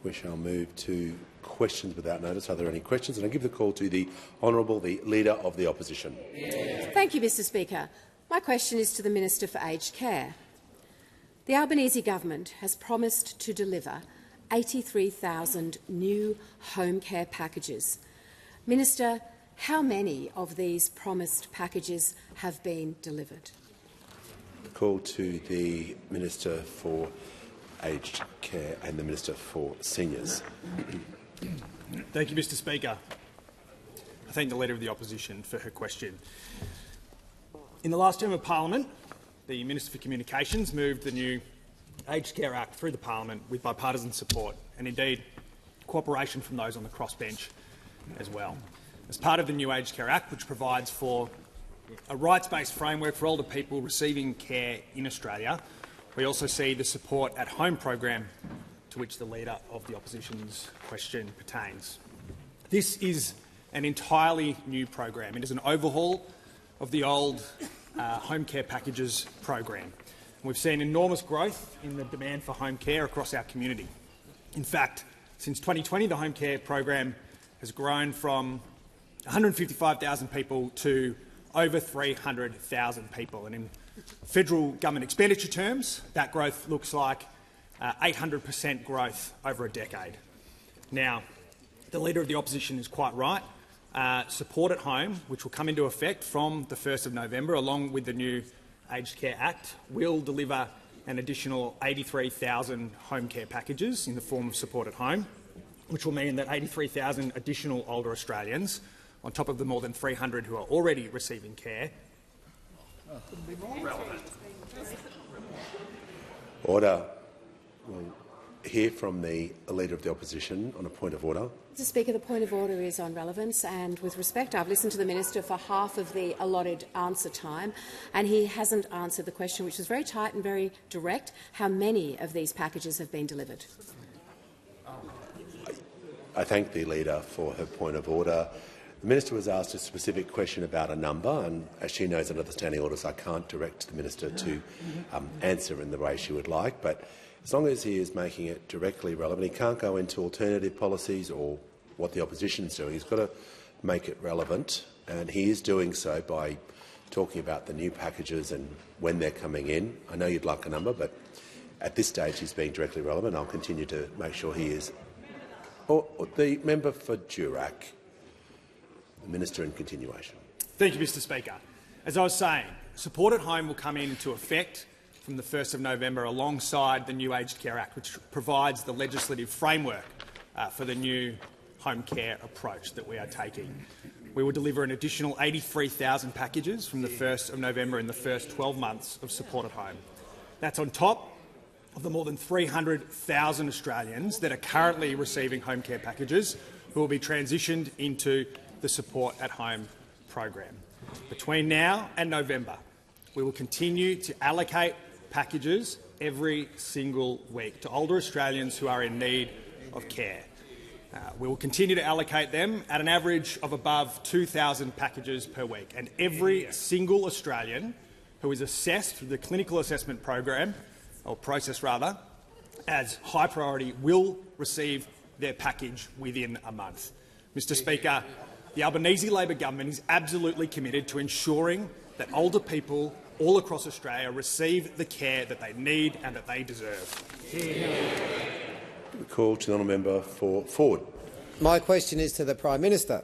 We shall move to questions without notice. Are there any questions? And I give the call to the Honourable, the Leader of the Opposition. Thank you, Mr Speaker. My question is to the Minister for Aged Care. The Albanese government has promised to deliver 83,000 new home care packages. Minister, how many of these promised packages have been delivered? Call to the Minister for Aged Care and the Minister for Seniors. Thank you, Mr Speaker. I thank the Leader of the Opposition for her question. In the last term of Parliament, the Minister for Communications moved the new Aged Care Act through the Parliament with bipartisan support and, indeed, cooperation from those on the crossbench as well. As part of the new Aged Care Act, which provides for a rights-based framework for older people receiving care in Australia, we also see the Support at Home program to which the Leader of the Opposition's question pertains. This is an entirely new program. It is an overhaul of the old home care packages program. We've seen enormous growth in the demand for home care across our community. In fact, since 2020, the home care program has grown from 155,000 people to over 300,000 people. And in federal government expenditure terms, that growth looks like 800% growth over a decade. Now, the Leader of the Opposition is quite right. Support at Home, which will come into effect from the 1st of November, along with the new Aged Care Act, will deliver an additional 83,000 home care packages in the form of Support at Home, which will mean that 83,000 additional older Australians, on top of the more than 300 who are already receiving care. Order. We'll hear from the Leader of the Opposition on a point of order. Mr Speaker, the point of order is on relevance, and with respect, I've listened to the Minister for half of the allotted answer time, and he hasn't answered the question, which was very tight and very direct. How many of these packages have been delivered? I thank the Leader for her point of order. The Minister was asked a specific question about a number, and as she knows under the standing orders, I can't direct the Minister to answer in the way she would like. But as long as he is making it directly relevant, he can't go into alternative policies or what the opposition is doing. He's got to make it relevant, and he is doing so by talking about the new packages and when they're coming in. I know you'd like a number, but at this stage he's being directly relevant. I'll continue to make sure he is. The member for Durack, the Minister in continuation. Thank you, Mr Speaker. As I was saying, Support at Home will come into effect from the 1st of November alongside the new Aged Care Act, which provides the legislative framework for the new home care approach that we are taking. We will deliver an additional 83,000 packages from the 1st of November in the first 12 months of Support at Home. That's on top of the more than 300,000 Australians that are currently receiving home care packages who will be transitioned into the Support at Home program. Between now and November, we will continue to allocate packages every single week to older Australians who are in need of care. We will continue to allocate them at an average of above 2,000 packages per week, and every single Australian who is assessed through the clinical assessment program, or process rather, as high priority will receive their package within a month. Mr Speaker, the Albanese Labor government is absolutely committed to ensuring that older people all across Australia receive the care that they need and that they deserve. The call to the honourable member for Ford. My question is to the Prime Minister.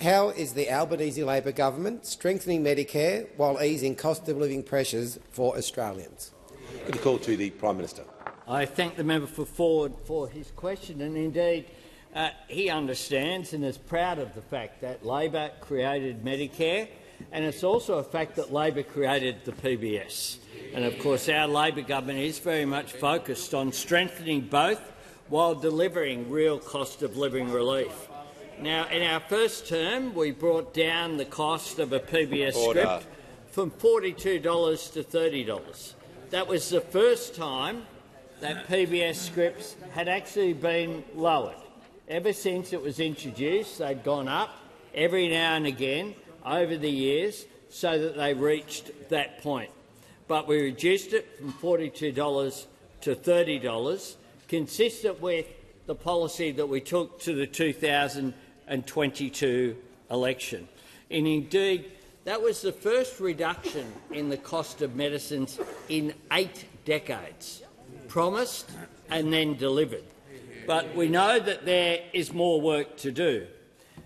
How is the Albanese Labor government strengthening Medicare while easing cost of living pressures for Australians? The call to the Prime Minister. I thank the member for Ford for his question, and indeed he understands and is proud of the fact that Labor created Medicare, and it's also a fact that Labor created the PBS. And of course our Labor government is very much focused on strengthening both while delivering real cost of living relief. Now, in our first term, we brought down the cost of a PBS script from $42 to $30. That was the first time that PBS scripts had actually been lowered. Ever since it was introduced, they'd gone up every now and again over the years so that they reached that point. But we reduced it from $42 to $30, consistent with the policy that we took to the 2022 election. And indeed, that was the first reduction in the cost of medicines in 8 decades, promised and then delivered. But we know that there is more work to do.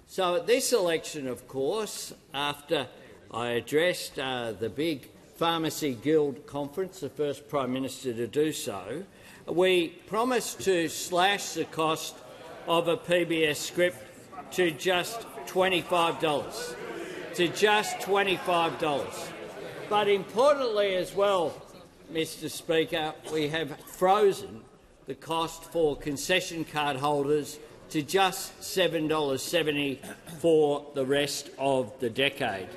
So at this election, of course, after I addressed the big Pharmacy Guild conference, the first Prime Minister to do so, we promised to slash the cost of a PBS script to just $25. To just $25. But importantly as well, Mr Speaker, we have frozen the cost for concession card holders to just $7.70 for the rest of the decade,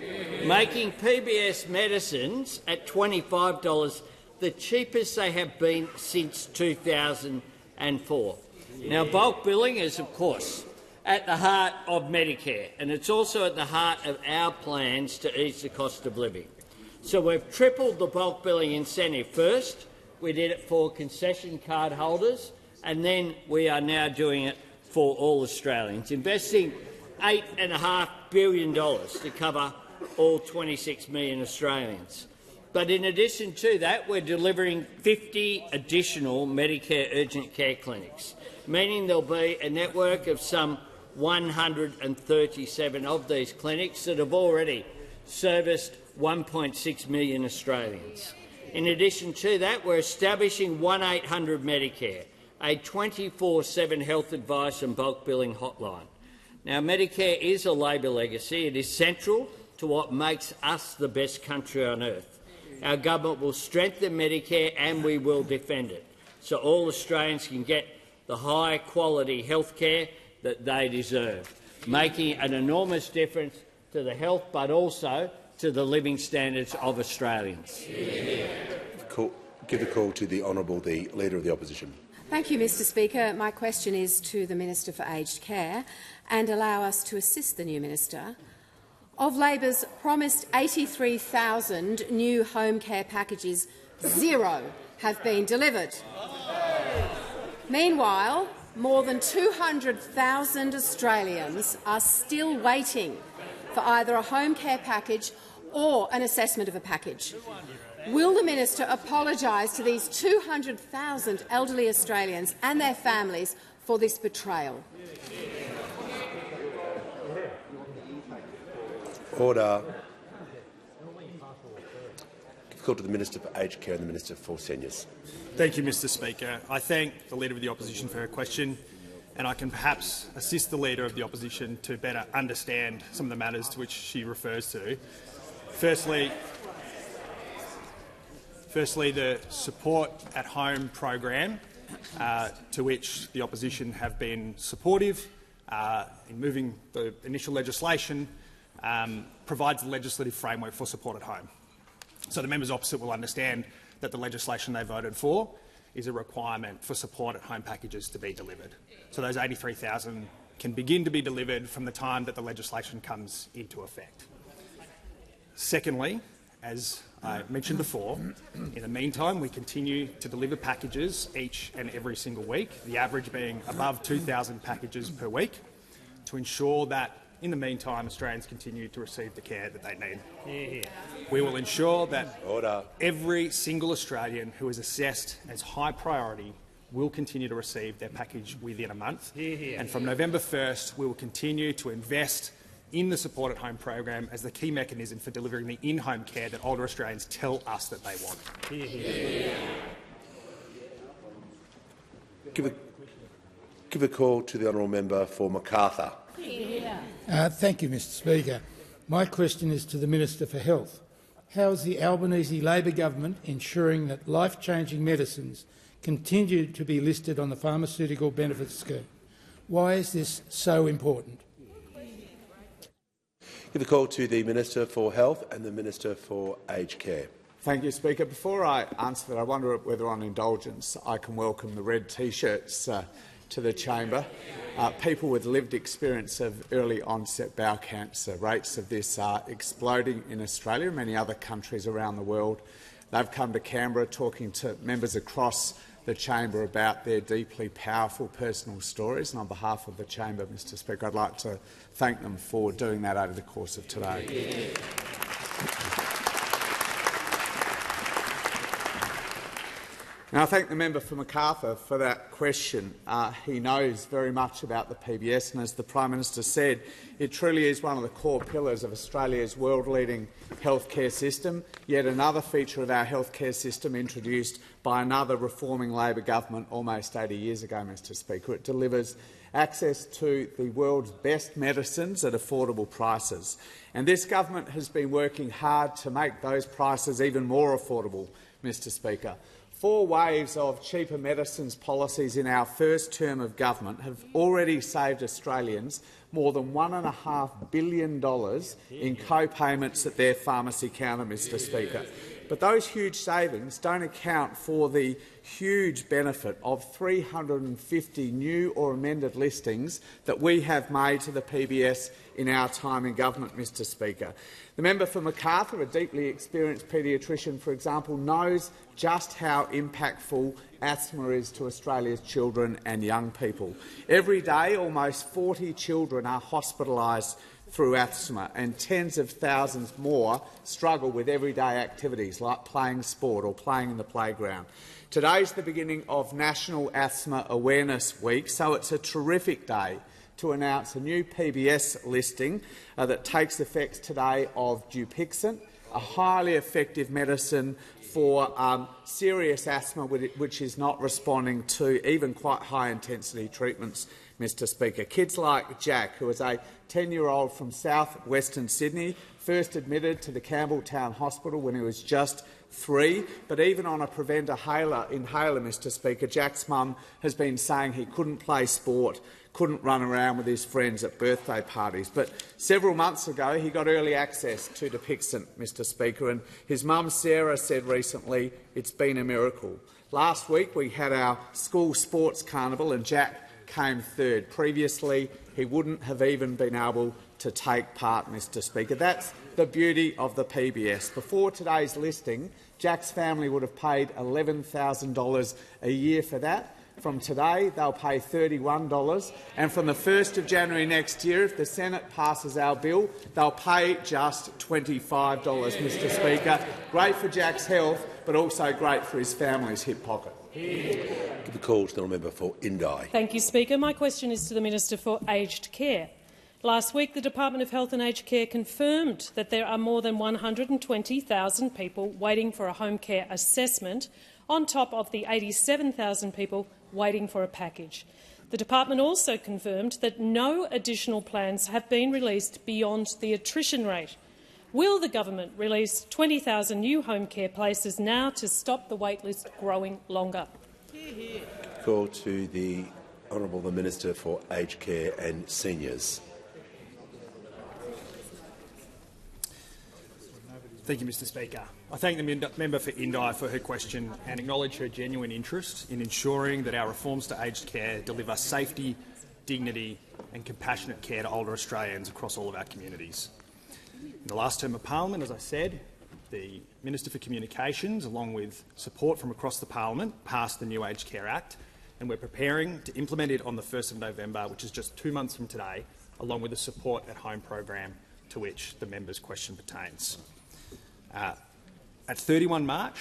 making PBS medicines at $25 the cheapest they have been since 2004. Now, bulk billing is, of course, at the heart of Medicare, and it's also at the heart of our plans to ease the cost of living. So we've tripled the bulk billing incentive. First, we did it for concession card holders, and then we are now doing it for all Australians, investing $8.5 billion to cover all 26 million Australians. But in addition to that, we're delivering 50 additional Medicare urgent care clinics, meaning there'll be a network of some 137 of these clinics that have already serviced 1.6 million Australians. In addition to that, we're establishing 1800 Medicare, a 24/7 health advice and bulk billing hotline. Now, Medicare is a Labor legacy. It is central to what makes us the best country on earth. Our government will strengthen Medicare and we will defend it, so all Australians can get the high-quality health care that they deserve, making an enormous difference to the health but also to the living standards of Australians. Give the call to the Honourable the Leader of the Opposition. Thank you, Mr Speaker. My question is to the Minister for Aged Care, and allow us to assist the new minister. Of Labor's promised 83,000 new home care packages, 0 have been delivered. Meanwhile, more than 200,000 Australians are still waiting for either a home care package or an assessment of a package. Will the minister apologise to these 200,000 elderly Australians and their families for this betrayal? Order. Give the call to the Minister for Aged Care and the Minister for Seniors. Thank you, Mr Speaker. I thank the Leader of the Opposition for her question, and I can perhaps assist the Leader of the Opposition to better understand some of the matters to which she refers to. Firstly, the Support at Home program, to which the Opposition have been supportive in moving the initial legislation, provides the legislative framework for support at home. So the members opposite will understand that the legislation they voted for is a requirement for support at home packages to be delivered. So those 83,000 can begin to be delivered from the time that the legislation comes into effect. Secondly, as I mentioned before, in the meantime, we continue to deliver packages each and every single week, the average being above 2,000 packages per week, to ensure that, in the meantime, Australians continue to receive the care that they need. We will ensure that every single Australian who is assessed as high priority will continue to receive their package within a month. And from November 1st, we will continue to invest in the Support at Home program as the key mechanism for delivering the in-home care that older Australians tell us that they want. Give a call to the Honourable Member for MacArthur. Thank you, Mr Speaker. My question is to the Minister for Health. How is the Albanese Labor government ensuring that life-changing medicines continue to be listed on the Pharmaceutical Benefits Scheme? Why is this so important? Give a call to the Minister for Health and the Minister for Aged Care. Thank you, Speaker. Before I answer that, I wonder whether, on indulgence, I can welcome the red T-shirts to the chamber. People with lived experience of early onset bowel cancer. Rates of this are exploding in Australia and many other countries around the world. They've come to Canberra talking to members across the Chamber about their deeply powerful personal stories. And on behalf of the Chamber, Mr Speaker, I'd like to thank them for doing that over the course of today. Now, I thank the member for Macarthur for that question. He knows very much about the PBS, and as the Prime Minister said, it truly is one of the core pillars of Australia's world-leading healthcare system, yet another feature of our healthcare system introduced by another reforming Labor government almost 80 years ago, Mr Speaker. It delivers access to the world's best medicines at affordable prices. And this government has been working hard to make those prices even more affordable, Mr Speaker. 4 waves of cheaper medicines policies in our first term of government have already saved Australians more than $1.5 billion in co-payments at their pharmacy counter, Mr Speaker. But those huge savings don't account for the huge benefit of 350 new or amended listings that we have made to the PBS in our time in government, Mr Speaker. The member for Macarthur, a deeply experienced paediatrician, for example, knows just how impactful asthma is to Australia's children and young people. Every day, almost 40 children are hospitalised through asthma, and tens of thousands more struggle with everyday activities like playing sport or playing in the playground. Today is the beginning of National Asthma Awareness Week, so it's a terrific day to announce a new PBS listing that takes effect today of Dupixent, a highly effective medicine for serious asthma which is not responding to even quite high-intensity treatments, Mr Speaker. Kids like Jack, who is a 10-year-old from south-western Sydney, first admitted to the Campbelltown Hospital when he was just 3, but even on a preventer inhaler, Mr Speaker, Jack's mum has been saying he couldn't play sport, couldn't run around with his friends at birthday parties. But several months ago he got early access to Dupixent, Mr Speaker, and his mum Sarah said recently it's been a miracle. Last week we had our school sports carnival and Jack came third. Previously he wouldn't have even been able to take part, Mr Speaker. That's the beauty of the PBS. Before today's listing, Jack's family would have paid $11,000 a year for that. From today, they'll pay $31, and from the 1st of January next year, if the Senate passes our bill, they'll pay just $25, Mr Speaker. Great for Jack's health, but also great for his family's hip pocket. Give the call to the member for Indi. Thank you, Speaker. My question is to the Minister for Aged Care. Last week, the Department of Health and Aged Care confirmed that there are more than 120,000 people waiting for a home care assessment, on top of the 87,000 people waiting for a package. The department also confirmed that no additional plans have been released beyond the attrition rate. Will the government release 20,000 new home care places now to stop the waitlist growing longer? Call to the Honourable the Minister for Aged Care and Seniors. Thank you, Mr Speaker. I thank the member for Indi for her question and acknowledge her genuine interest in ensuring that our reforms to aged care deliver safety, dignity and compassionate care to older Australians across all of our communities. In the last term of parliament, as I said, the Minister for Communications, along with support from across the parliament, passed the new Aged Care Act, and we're preparing to implement it on the 1st of November, which is just 2 months from today, along with the Support at Home program to which the member's question pertains. At 31 March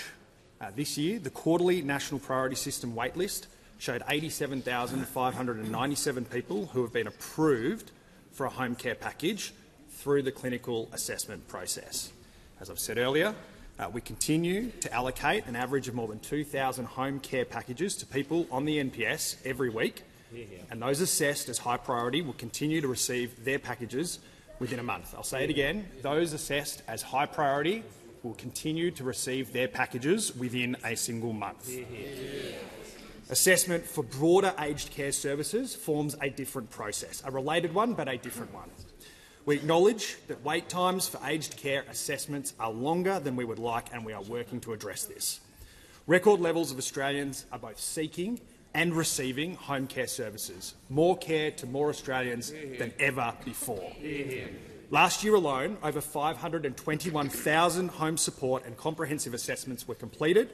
this year, the quarterly National Priority System waitlist showed 87,597 people who have been approved for a home care package through the clinical assessment process. As I've said earlier, we continue to allocate an average of more than 2,000 home care packages to people on the NPS every week, and those assessed as high priority will continue to receive their packages within a month. I'll say it again, those assessed as high priority will continue to receive their packages within a single month. Assessment for broader aged care services forms a different process, a related one but a different one. We acknowledge that wait times for aged care assessments are longer than we would like, and we are working to address this. Record levels of Australians are both seeking and receiving home care services, more care to more Australians than ever before. Last year alone, over 521,000 home support and comprehensive assessments were completed,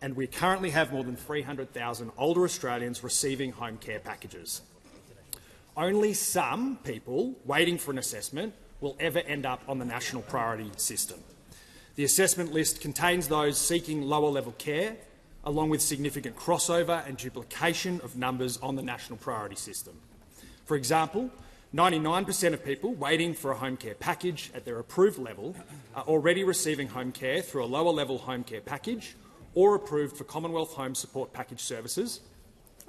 and we currently have more than 300,000 older Australians receiving home care packages. Only some people waiting for an assessment will ever end up on the national priority system. The assessment list contains those seeking lower-level care, along with significant crossover and duplication of numbers on the national priority system. For example, 99% of people waiting for a home care package at their approved level are already receiving home care through a lower-level home care package or approved for Commonwealth Home Support Package services,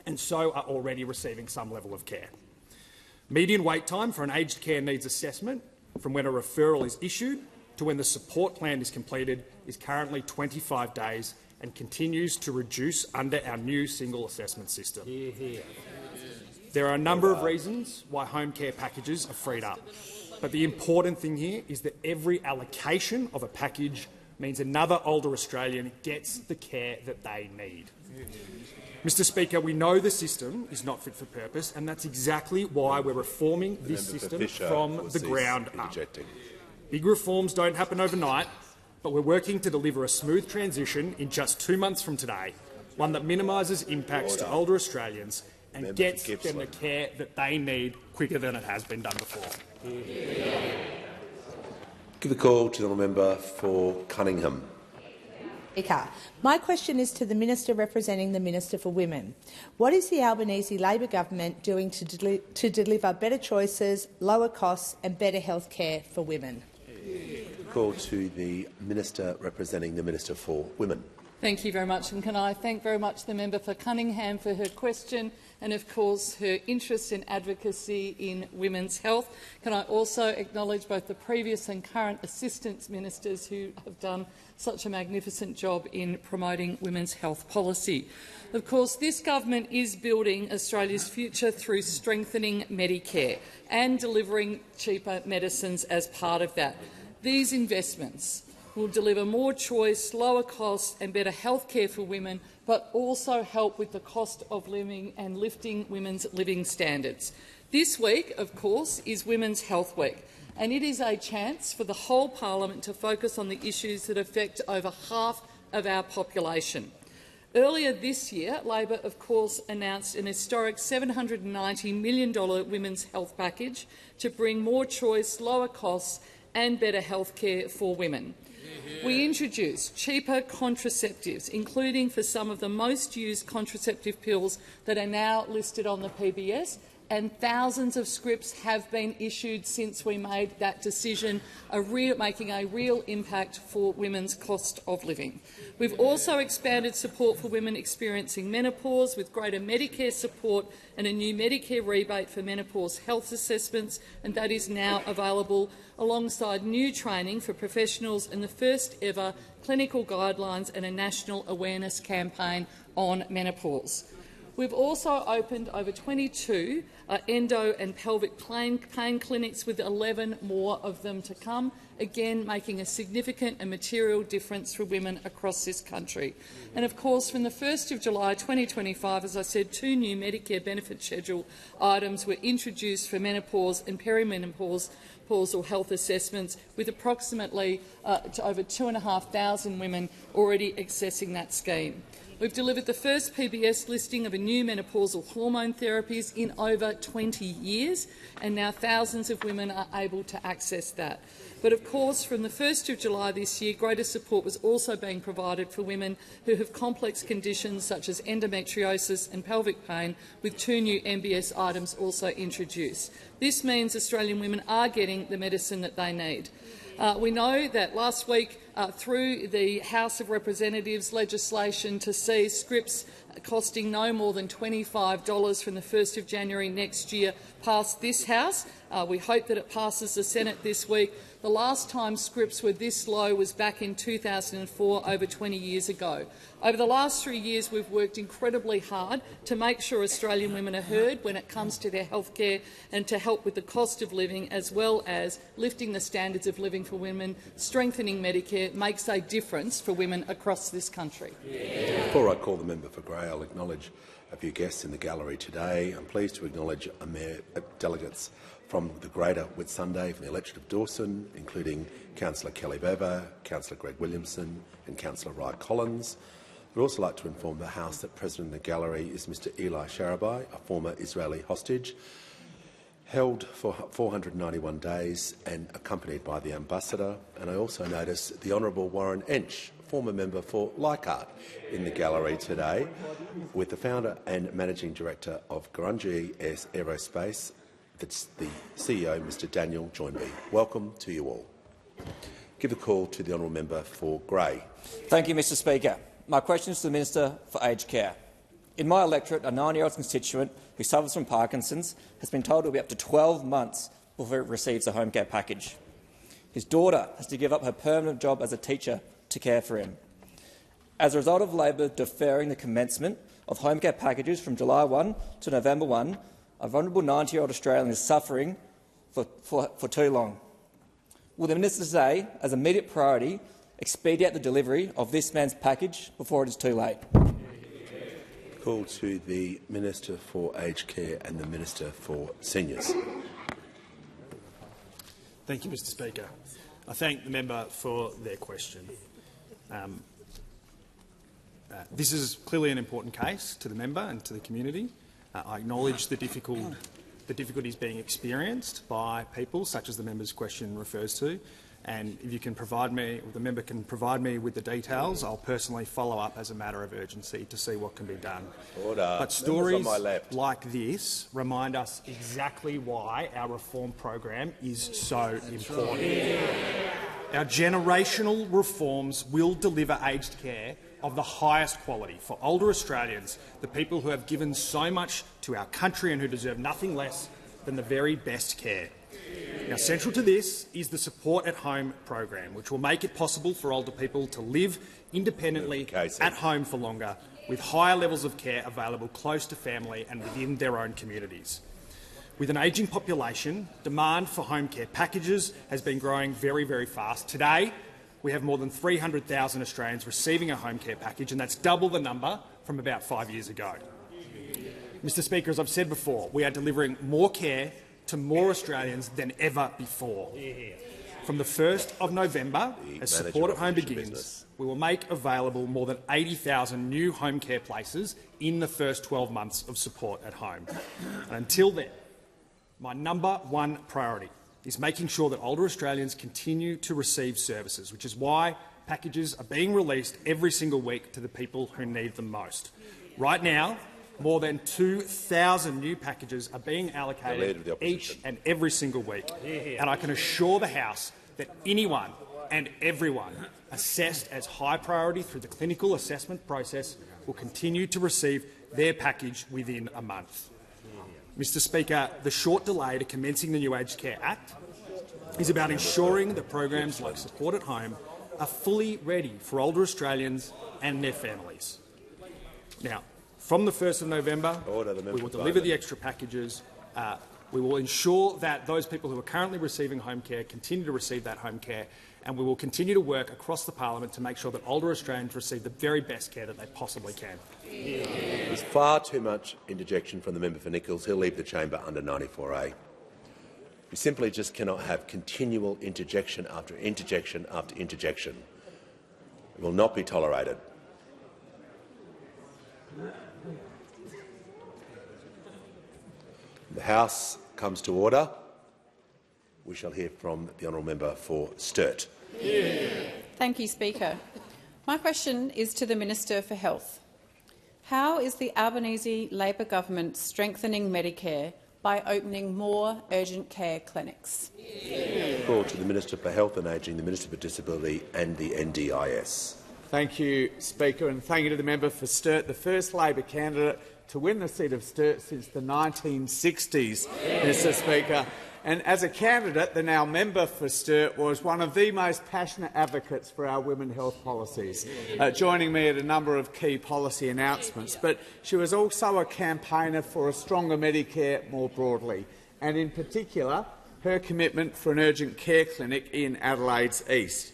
and so are already receiving some level of care. Median wait time for an aged care needs assessment from when a referral is issued to when the support plan is completed is currently 25 days and continues to reduce under our new single assessment system. There are a number of reasons why home care packages are freed up, but the important thing here is that every allocation of a package means another older Australian gets the care that they need. Mr Speaker, we know the system is not fit for purpose, and that's exactly why we're reforming this system from the ground up. Big reforms don't happen overnight, but we're working to deliver a smooth transition in just 2 months from today, one that minimises impacts to older Australians and gets them the care that they need quicker than it has been done before. Give the call to the member for Cunningham. Speaker, my question is to the Minister representing the Minister for Women. What is the Albanese Labor government doing to deliver better choices, lower costs and better health care for women? Call to the Minister representing the Minister for Women. Thank you very much, and can I thank very much the member for Cunningham for her question and, of course, her interest in advocacy in women's health. Can I also acknowledge both the previous and current Assistant Ministers who have done such a magnificent job in promoting women's health policy. Of course, this government is building Australia's future through strengthening Medicare and delivering cheaper medicines as part of that. These investments will deliver more choice, lower costs and better health care for women, but also help with the cost of living and lifting women's living standards. This week, of course, is Women's Health Week, and it is a chance for the whole parliament to focus on the issues that affect over half of our population. Earlier this year, Labor, of course, announced an historic $790 million women's health package to bring more choice, lower costs and better health care for women. We introduced cheaper contraceptives, including for some of the most used contraceptive pills that are now listed on the PBS, and thousands of scripts have been issued since we made that decision, making a real impact for women's cost of living. We've also expanded support for women experiencing menopause with greater Medicare support and a new Medicare rebate for menopause health assessments, and that is now available alongside new training for professionals and the first ever clinical guidelines and a national awareness campaign on menopause. We've also opened over 22 endo and pelvic pain clinics, with 11 more of them to come, again making a significant and material difference for women across this country. And of course, from the 1st of July 2025, as I said, 2 new Medicare benefit schedule items were introduced for menopause and perimenopausal health assessments, with approximately over 2,500 women already accessing that scheme. We've delivered the first PBS listing of a new menopausal hormone therapies in over 20 years, and now thousands of women are able to access that. But of course, from the 1st of July this year, greater support was also being provided for women who have complex conditions such as endometriosis and pelvic pain, with 2 new MBS items also introduced. This means Australian women are getting the medicine that they need. We know that last week, through the House of Representatives legislation to see scripts costing no more than $25 from the 1st of January next year passed this House. We hope that it passes the Senate this week. The last time scripts were this low was back in 2004, over 20 years ago. Over the last 3 years, we've worked incredibly hard to make sure Australian women are heard when it comes to their health care and to help with the cost of living, as well as lifting the standards of living for women. Strengthening Medicare makes a difference for women across this country. Before I call the member for Grey, I'll acknowledge a few guests in the gallery today. I'm pleased to acknowledge delegates from the Greater Whitsunday from the electorate of Dawson, including Councillor Kelly Bever, Councillor Greg Williamson and Councillor Rye Collins. I'd also like to inform the House that President of the Gallery is Mr Eli Sharabai, a former Israeli hostage, held for 491 days and accompanied by the Ambassador. And I also notice the Honourable Warren Ench, former member for Leichhardt, in the gallery today, with the founder and managing director of Gurindji Aerospace, that's the CEO, Mr Daniel Joinby. Welcome to you all. Give a call to the honourable member for Grey. Thank you, Mr Speaker. My question is to the Minister for Aged Care. In my electorate, a 90-year-old constituent who suffers from Parkinson's has been told it will be up to 12 months before he receives a home care package. His daughter has to give up her permanent job as a teacher to care for him. As a result of Labor deferring the commencement of home care packages from July 1 to November 1, a vulnerable 90-year-old Australian is suffering for too long. Will the Minister say, as immediate priority, expedite the delivery of this man's package before it is too late? Call to the Minister for Aged Care and the Minister for Seniors. Thank you, Mr Speaker. I thank the member for their question. This is clearly an important case to the member and to the community. I acknowledge the difficulties being experienced by people, such as the member's question refers to. And if you can provide me, or the member can provide me with the details, I'll personally follow up as a matter of urgency to see what can be done. Order. But stories like this remind us exactly why our reform program is so important. Our generational reforms will deliver aged care of the highest quality for older Australians, the people who have given so much to our country and who deserve nothing less than the very best care. Now, central to this is the Support at Home program, which will make it possible for older people to live independently at home for longer, with higher levels of care available close to family and within their own communities. With an ageing population, demand for home care packages has been growing very, very fast. Today, we have more than 300,000 Australians receiving a home care package, and that's double the number from about 5 years ago. Mr Speaker, as I've said before, we are delivering more care to more Australians than ever before. From the 1st of November, as Support at Home begins, we will make available more than 80,000 new home care places in the first 12 months of Support at Home. And until then, my number one priority is making sure that older Australians continue to receive services, which is why packages are being released every single week to the people who need them most. Right now, more than 2,000 new packages are being allocated each and every single week, and I can assure the House that anyone and everyone assessed as high priority through the clinical assessment process will continue to receive their package within a month. Mr Speaker, the short delay to commencing the new Aged Care Act is about ensuring that programs like Support at Home are fully ready for older Australians and their families. Now, from the 1st of November, we will deliver the extra packages. We will ensure that those people who are currently receiving home care continue to receive that home care, and we will continue to work across the parliament to make sure that older Australians receive the very best care that they possibly can. There's far too much interjection from the member for Nichols. He'll leave the chamber under 94A. We simply just cannot have continual interjection after interjection after interjection. It will not be tolerated. The House comes to order. We shall hear from the honourable member for Sturt. Thank you, Speaker. My question is to the Minister for Health. How is the Albanese Labor government strengthening Medicare by opening more urgent care clinics? Call to the Minister for Health and Ageing, the Minister for Disability and the NDIS. Thank you, Speaker, and thank you to the member for Sturt, the first Labor candidate to win the seat of Sturt since the 1960s, Mr Speaker. And as a candidate, the now member for Sturt was one of the most passionate advocates for our women's health policies, joining me at a number of key policy announcements. But she was also a campaigner for a stronger Medicare more broadly, and in particular her commitment for an urgent care clinic in Adelaide's East.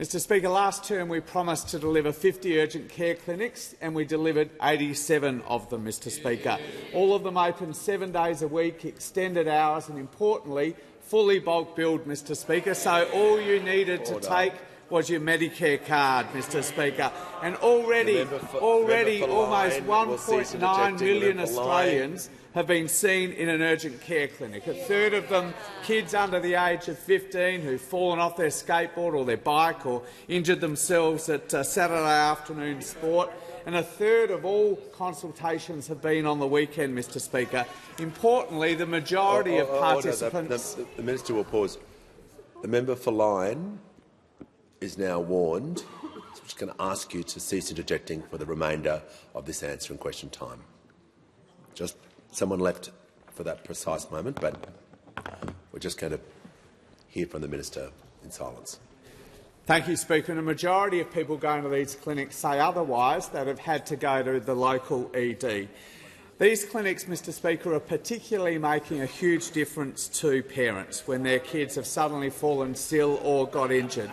Mr Speaker, last term we promised to deliver 50 urgent care clinics, and we delivered 87 of them, Mr Speaker. All of them open 7 days a week, extended hours and, importantly, fully bulk billed, Mr Speaker. So all you needed to take was your Medicare card, Mr Speaker. And already almost 1.9 million Australians have been seen in an urgent care clinic. A third of them kids under the age of 15 who've fallen off their skateboard or their bike or injured themselves at Saturday afternoon sport. And a third of all consultations have been on the weekend, Mr Speaker. Importantly, the majority of participants— The Minister will pause. The member for Lyne is now warned. So I'm just going to ask you to cease interjecting for the remainder of this answer and question time. Just someone left for that precise moment, but we're just going to hear from the Minister in silence. Thank you, Speaker. And a majority of people going to these clinics say otherwise, that have had to go to the local ED. These clinics, Mr Speaker, are particularly making a huge difference to parents when their kids have suddenly fallen ill or got injured.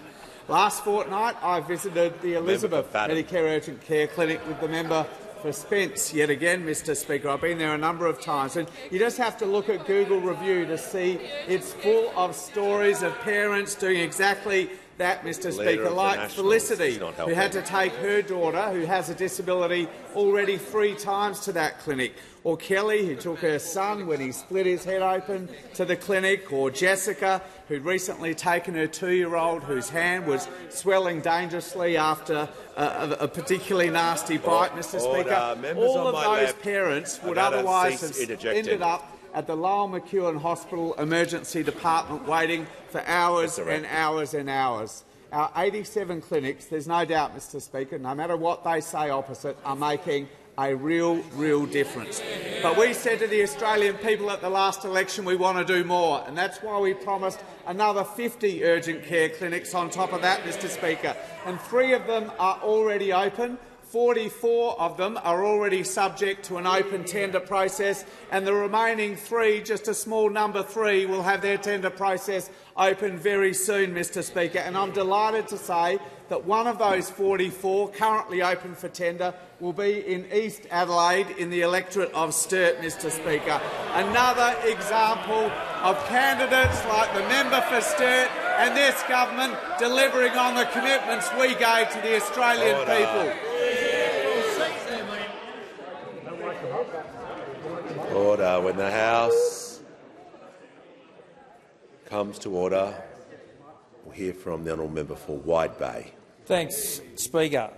Last fortnight, I visited the Elizabeth Medicare Urgent Care Clinic with the member for Spence yet again, Mr Speaker. I've been there a number of times, and you just have to look at Google Review to see it's full of stories of parents doing exactly that, Mr Speaker, like Felicity, who had to take her daughter, who has a disability, already 3 times to that clinic, or Kelly, who took her son when he split his head open to the clinic, or Jessica, who'd recently taken her 2-year-old whose hand was swelling dangerously after a particularly nasty bite, Mr Speaker. All of those parents would otherwise have ended up at the Lowell McEwen Hospital Emergency Department waiting for hours and hours and hours. Our 87 clinics, there's no doubt, Mr Speaker, no matter what they say opposite, are making a real difference. But we said to the Australian people at the last election we want to do more, and that's why we promised another 50 urgent care clinics on top of that, Mr Speaker. And 3 of them are already open. 44 of them are already subject to an open tender process, and the remaining 3, just a small number 3, will have their tender process open very soon, Mr Speaker. And I'm delighted to say that one of those 44 currently open for tender will be in East Adelaide in the electorate of Sturt, Mr Speaker. Another example of candidates like the member for Sturt and this government delivering on the commitments we gave to the Australian people. Order. When the House comes to order, we'll hear from the honourable member for Wide Bay. Thanks, Speaker.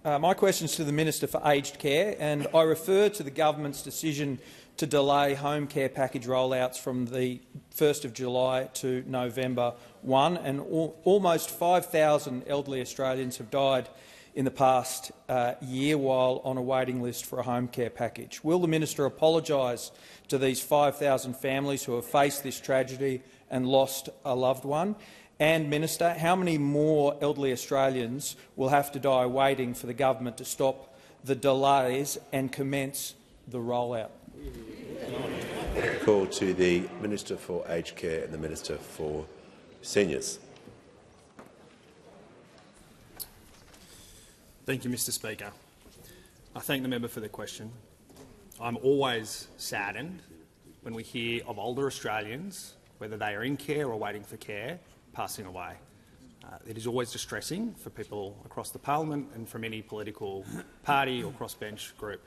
My question is to the Minister for Aged Care, and I refer to the government's decision to delay home care package rollouts from the 1st of July to November 1, and almost 5,000 elderly Australians have died in the past year while on a waiting list for a home care package. Will the Minister apologise to these 5,000 families who have faced this tragedy and lost a loved one? And, Minister, how many more elderly Australians will have to die waiting for the government to stop the delays and commence the rollout? Call to the Minister for Aged Care and the Minister for Seniors. Thank you, Mr Speaker. I thank the member for the question. I'm always saddened when we hear of older Australians, whether they are in care or waiting for care, passing away. It is always distressing for people across the parliament and from any political party or crossbench group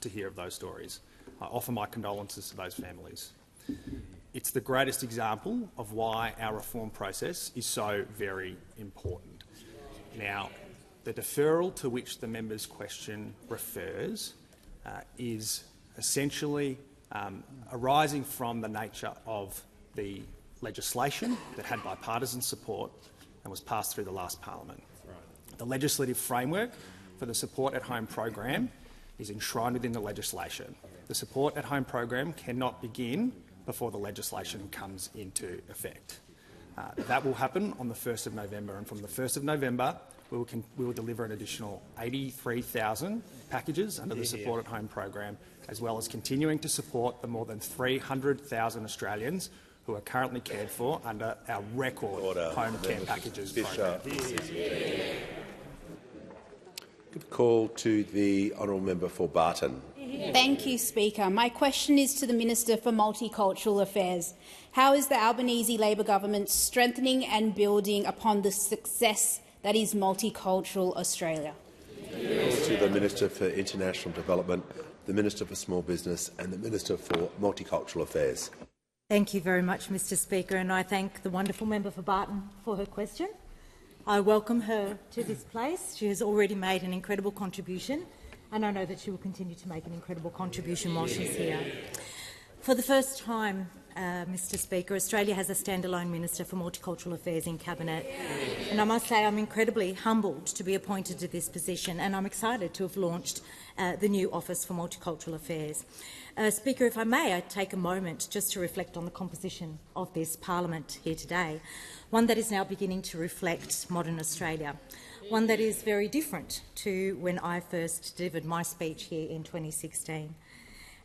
to hear of those stories. I offer my condolences to those families. It's the greatest example of why our reform process is so very important. Now, the deferral to which the member's question refers is essentially arising from the nature of the legislation that had bipartisan support and was passed through the last parliament. The legislative framework for the Support at Home program is enshrined within the legislation. The Support at Home program cannot begin before the legislation comes into effect. That will happen on the 1st of November, and from the 1st of November we will deliver an additional 83,000 packages under the Support at Home program, as well as continuing to support the more than 300,000 Australians who are currently cared for under our record home care packages program. Good call to the honourable member for Barton. Thank you, Speaker. My question is to the Minister for Multicultural Affairs. How is the Albanese Labor government strengthening and building upon the success that is Multicultural Australia? To the Minister for International Development, the Minister for Small Business and the Minister for Multicultural Affairs. Thank you very much, Mr Speaker, and I thank the wonderful member for Barton for her question. I welcome her to this place. She has already made an incredible contribution, and I know that she will continue to make an incredible contribution while she's here. For the first time, Mr Speaker, Australia has a standalone Minister for Multicultural Affairs in Cabinet, and I must say I'm incredibly humbled to be appointed to this position, and I'm excited to have launched the new Office for Multicultural Affairs. Speaker, if I may, I take a moment just to reflect on the composition of this parliament here today, one that is now beginning to reflect modern Australia, one that is very different to when I first delivered my speech here in 2016.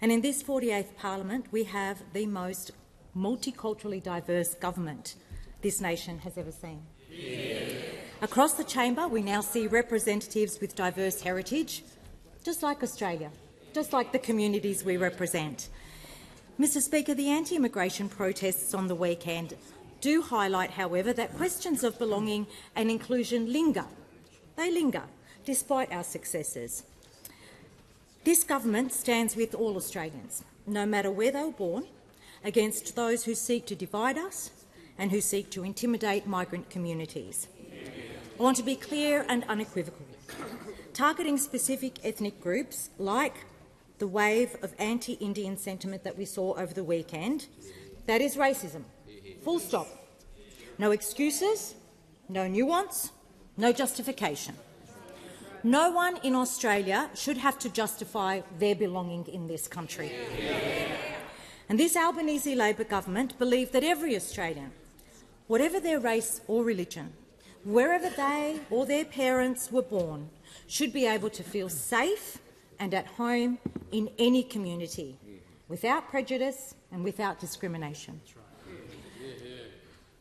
And in this 48th parliament, we have the most multiculturally diverse government this nation has ever seen. Across the chamber, we now see representatives with diverse heritage, just like Australia, just like the communities we represent. Mr Speaker, the anti-immigration protests on the weekend do highlight, however, that questions of belonging and inclusion linger. They linger, despite our successes. This government stands with all Australians, no matter where they were born, against those who seek to divide us and who seek to intimidate migrant communities. I want to be clear and unequivocal. Targeting specific ethnic groups, like the wave of anti-Indian sentiment that we saw over the weekend, that is racism. Full stop. No excuses, no nuance, no justification. No one in Australia should have to justify their belonging in this country. And this Albanese Labor government believe that every Australian, whatever their race or religion, wherever they or their parents were born, should be able to feel safe and at home in any community, without prejudice and without discrimination.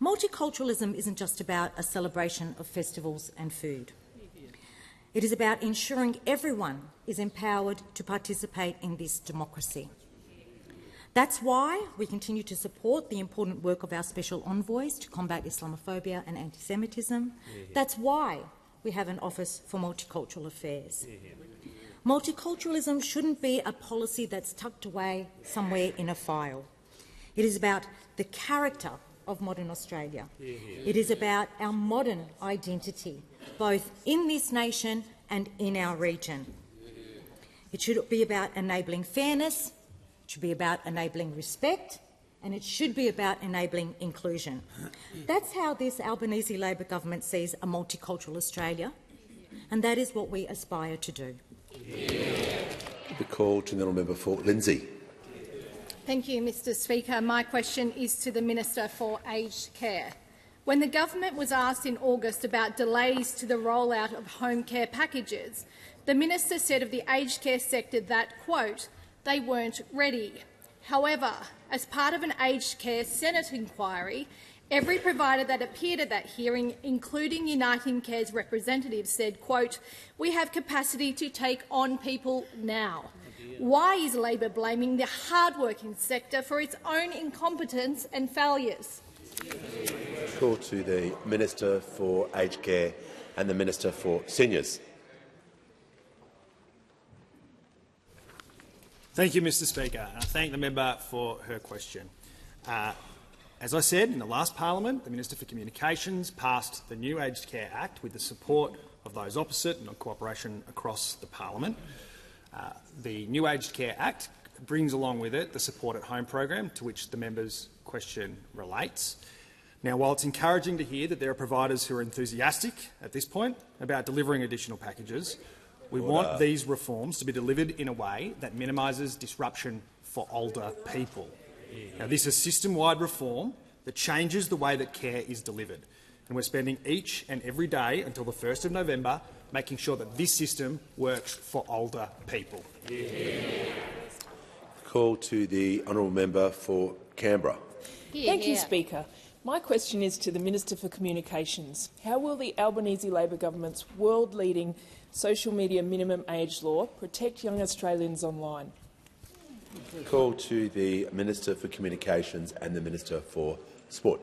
Multiculturalism isn't just about a celebration of festivals and food. It is about ensuring everyone is empowered to participate in this democracy. That's why we continue to support the important work of our special envoys to combat Islamophobia and anti-Semitism. That's why we have an Office for Multicultural Affairs. Multiculturalism shouldn't be a policy that's tucked away somewhere in a file. It is about the character of modern Australia. It is about our modern identity, both in this nation and in our region. It should be about enabling fairness, it should be about enabling respect, and it should be about enabling inclusion. That's how this Albanese Labor government sees a multicultural Australia, and that is what we aspire to do. The call to the honourable member for Lindsay. Thank you, Mr Speaker. My question is to the Minister for Aged Care. When the government was asked in August about delays to the rollout of home care packages, the minister said of the aged care sector that, quote, they weren't ready. However, as part of an aged care Senate inquiry, every provider that appeared at that hearing, including Uniting Care's representatives, said, quote, we have capacity to take on people now. Why is Labor blaming the hard-working sector for its own incompetence and failures? Call to the Minister for Aged Care and the Minister for Seniors. Thank you, Mr Speaker. I thank the member for her question. As I said, in the last parliament, the Minister for Communications passed the new Aged Care Act with the support of those opposite and cooperation across the parliament. The new Aged Care Act brings along with it the Support at Home program, to which the member's question relates. Now, while it's encouraging to hear that there are providers who are enthusiastic at this point about delivering additional packages, we want these reforms to be delivered in a way that minimises disruption for older people. Now, this is system-wide reform that changes the way that care is delivered, and we're spending each and every day until the 1st of November making sure that this system works for older people. Call to the honourable member for Canberra. Thank you, Speaker. My question is to the Minister for Communications. How will the Albanese Labor government's world-leading social media minimum age law protect young Australians online? Call to the Minister for Communications and the Minister for Sport.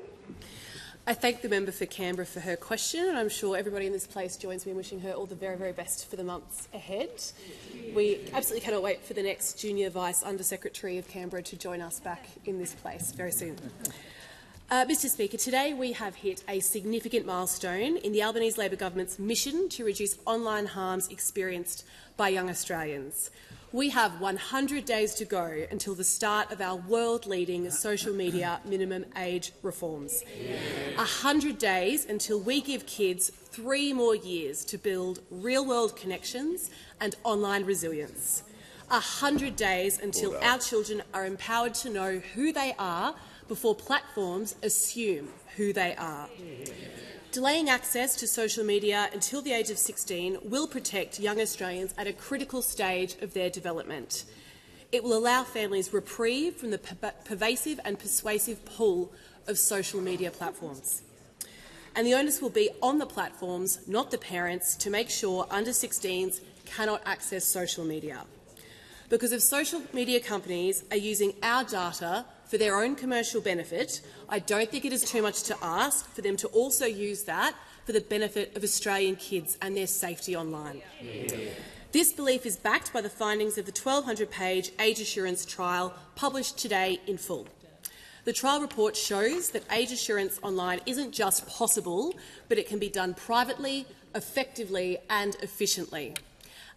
I thank the member for Canberra for her question, and I'm sure everybody in this place joins me in wishing her all the very, very best for the months ahead. We absolutely cannot wait for the next Junior Vice Under-Secretary of Canberra to join us back in this place very soon. Mr Speaker, today we have hit a significant milestone in the Albanese Labor Government's mission to reduce online harms experienced by young Australians. We have 100 days to go until the start of our world-leading social media minimum age reforms. 100 days until we give kids 3 more years to build real-world connections and online resilience. 100 days until our children are empowered to know who they are before platforms assume who they are. Delaying access to social media until the age of 16 will protect young Australians at a critical stage of their development. It will allow families reprieve from the pervasive and persuasive pull of social media platforms. And the onus will be on the platforms, not the parents, to make sure under-16s cannot access social media. Because if social media companies are using our data for their own commercial benefit, I don't think it is too much to ask for them to also use that for the benefit of Australian kids and their safety online. This belief is backed by the findings of the 1,200-page age assurance trial published today in full. The trial report shows that age assurance online isn't just possible, but it can be done privately, effectively and efficiently.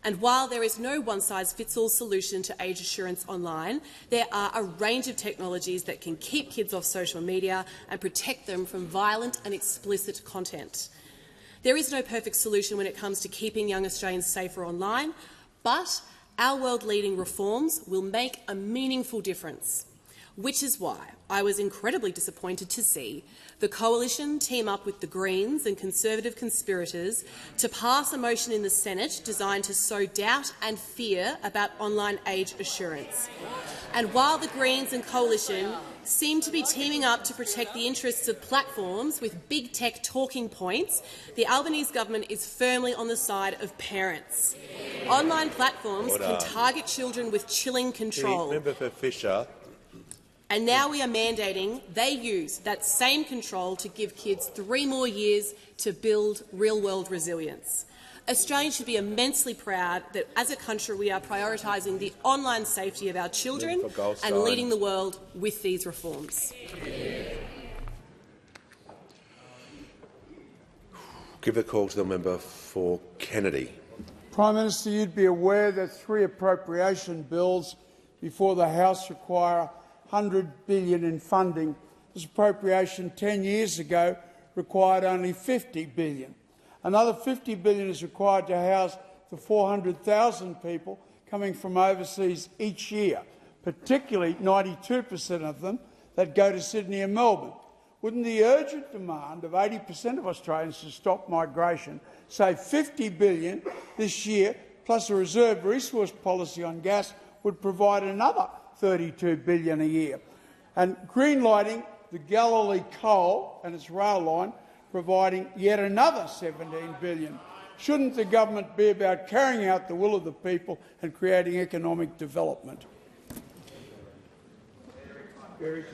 And while there is no one-size-fits-all solution to age assurance online, there are a range of technologies that can keep kids off social media and protect them from violent and explicit content. There is no perfect solution when it comes to keeping young Australians safer online, but our world-leading reforms will make a meaningful difference, which is why I was incredibly disappointed to see the Coalition team up with the Greens and Conservative conspirators to pass a motion in the Senate designed to sow doubt and fear about online age assurance. And while the Greens and Coalition seem to be teaming up to protect the interests of platforms with big tech talking points, the Albanese government is firmly on the side of parents. Online platforms can target children with chilling control. Member for Fisher. And now we are mandating they use that same control to give kids 3 more years to build real-world resilience. Australians should be immensely proud that as a country we are prioritising the online safety of our children and leading the world with these reforms. Give a call to the member for Kennedy. Prime Minister, you'd be aware that 3 appropriation bills before the House require $100 billion in funding. This appropriation 10 years ago required only $50 billion. Another $50 billion is required to house the 400,000 people coming from overseas each year, particularly 92% of them that go to Sydney and Melbourne. Wouldn't the urgent demand of 80% of Australians to stop migration save $50 billion this year, plus a reserve resource policy on gas would provide another $32 billion a year? And greenlighting the Galilee coal and its rail line, providing yet another $17 billion. Shouldn't the government be about carrying out the will of the people and creating economic development?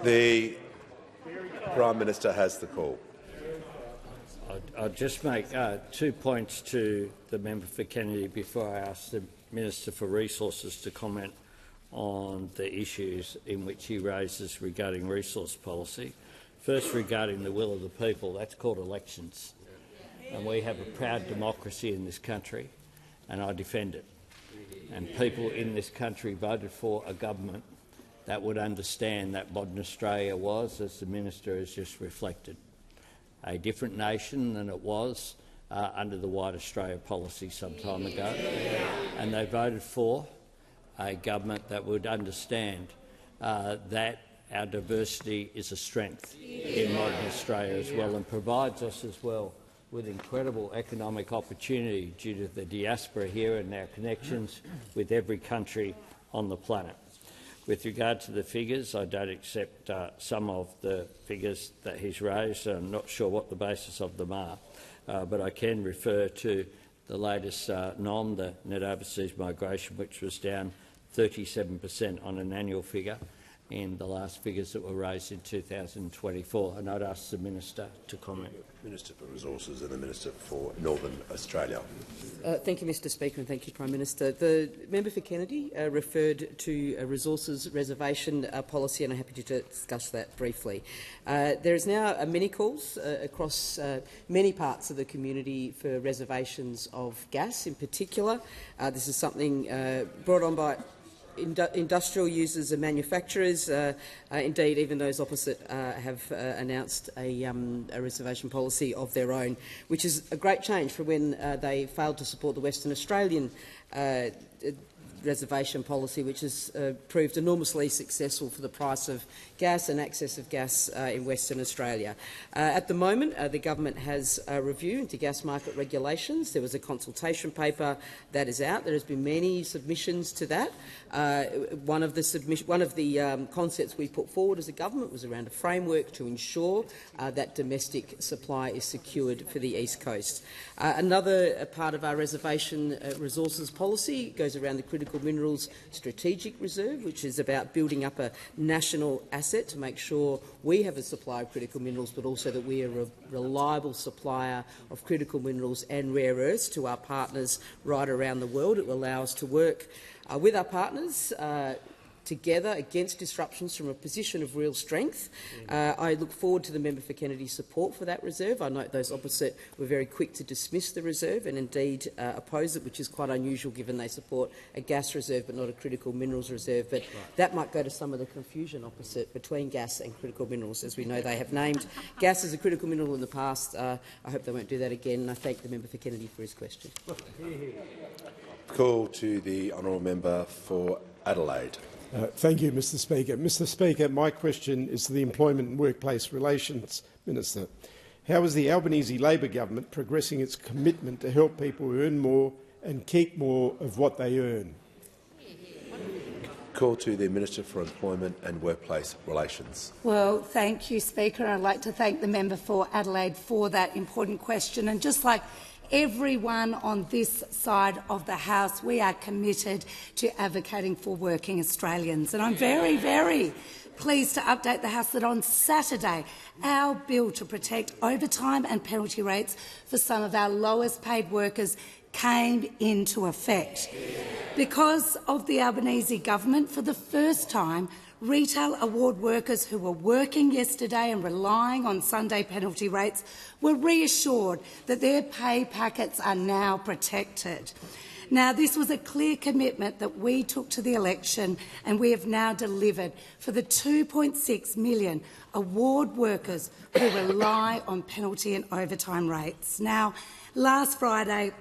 The Prime Minister has the call. I'll just make 2 points to the member for Kennedy before I ask the Minister for Resources to comment on the issues in which he raises regarding resource policy. First, regarding the will of the people, that's called elections. And we have a proud democracy in this country, and I defend it. And people in this country voted for a government that would understand that modern Australia was, as the Minister has just reflected, a different nation than it was under the White Australia policy some time ago. And they voted for a government that would understand that our diversity is a strength in modern Australia as well, and provides us as well with incredible economic opportunity due to the diaspora here and our connections with every country on the planet. With regard to the figures, I don't accept some of the figures that he's raised. I'm not sure what the basis of them are, but I can refer to the latest NOM, the net overseas migration, which was down 37% on an annual figure in the last figures that were raised in 2024. And I'd ask the Minister to comment. Minister for Resources and the Minister for Northern Australia. Thank you, Mr Speaker, and thank you, Prime Minister. The member for Kennedy referred to a resources reservation policy, and I'm happy to discuss that briefly. There is now many calls across many parts of the community for reservations of gas in particular. This is something brought on by industrial users and manufacturers. Indeed, even those opposite have announced a reservation policy of their own, which is a great change from when they failed to support the Western Australian reservation policy, which has proved enormously successful for the price of gas and access of gas in Western Australia. At the moment, the government has a review into gas market regulations. There was a consultation paper that is out. There has been many submissions to that. One of the concepts we put forward as a government was around a framework to ensure that domestic supply is secured for the East Coast. Another part of our reservation resources policy goes around the Critical Minerals Strategic Reserve, which is about building up a national asset to make sure we have a supply of critical minerals, but also that we are a reliable supplier of critical minerals and rare earths to our partners right around the world. It will allow us to work with our partners together against disruptions from a position of real strength. I look forward to the member for Kennedy's support for that reserve. I note those opposite were very quick to dismiss the reserve and indeed oppose it, which is quite unusual given they support a gas reserve but not a critical minerals reserve. But that might go to some of the confusion opposite between gas and critical minerals. As we know, they have named gas as a critical mineral in the past. I hope they won't do that again, and I thank the member for Kennedy for his question. Call to the honourable member for Adelaide. Thank you, Mr Speaker. Mr Speaker, my question is to the Employment and Workplace Relations Minister. How is the Albanese Labor government progressing its commitment to help people earn more and keep more of what they earn? Call to the Minister for Employment and Workplace Relations. Well, thank you, Speaker. I'd like to thank the member for Adelaide for that important question. And just like everyone on this side of the House, we are committed to advocating for working Australians. And I'm very, very pleased to update the House that on Saturday, our bill to protect overtime and penalty rates for some of our lowest paid workers came into effect. Because of the Albanese government, for the first time, retail award workers who were working yesterday and relying on Sunday penalty rates were reassured that their pay packets are now protected. Now, this was a clear commitment that we took to the election, and we have now delivered for the 2.6 million award workers who rely on penalty and overtime rates. Now, last Friday,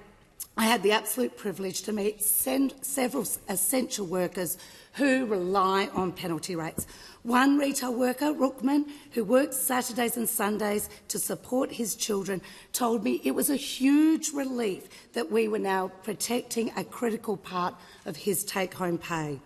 I had the absolute privilege to meet several essential workers who rely on penalty rates. One retail worker, Rookman, who works Saturdays and Sundays to support his children, told me it was a huge relief that we were now protecting a critical part of his take-home pay.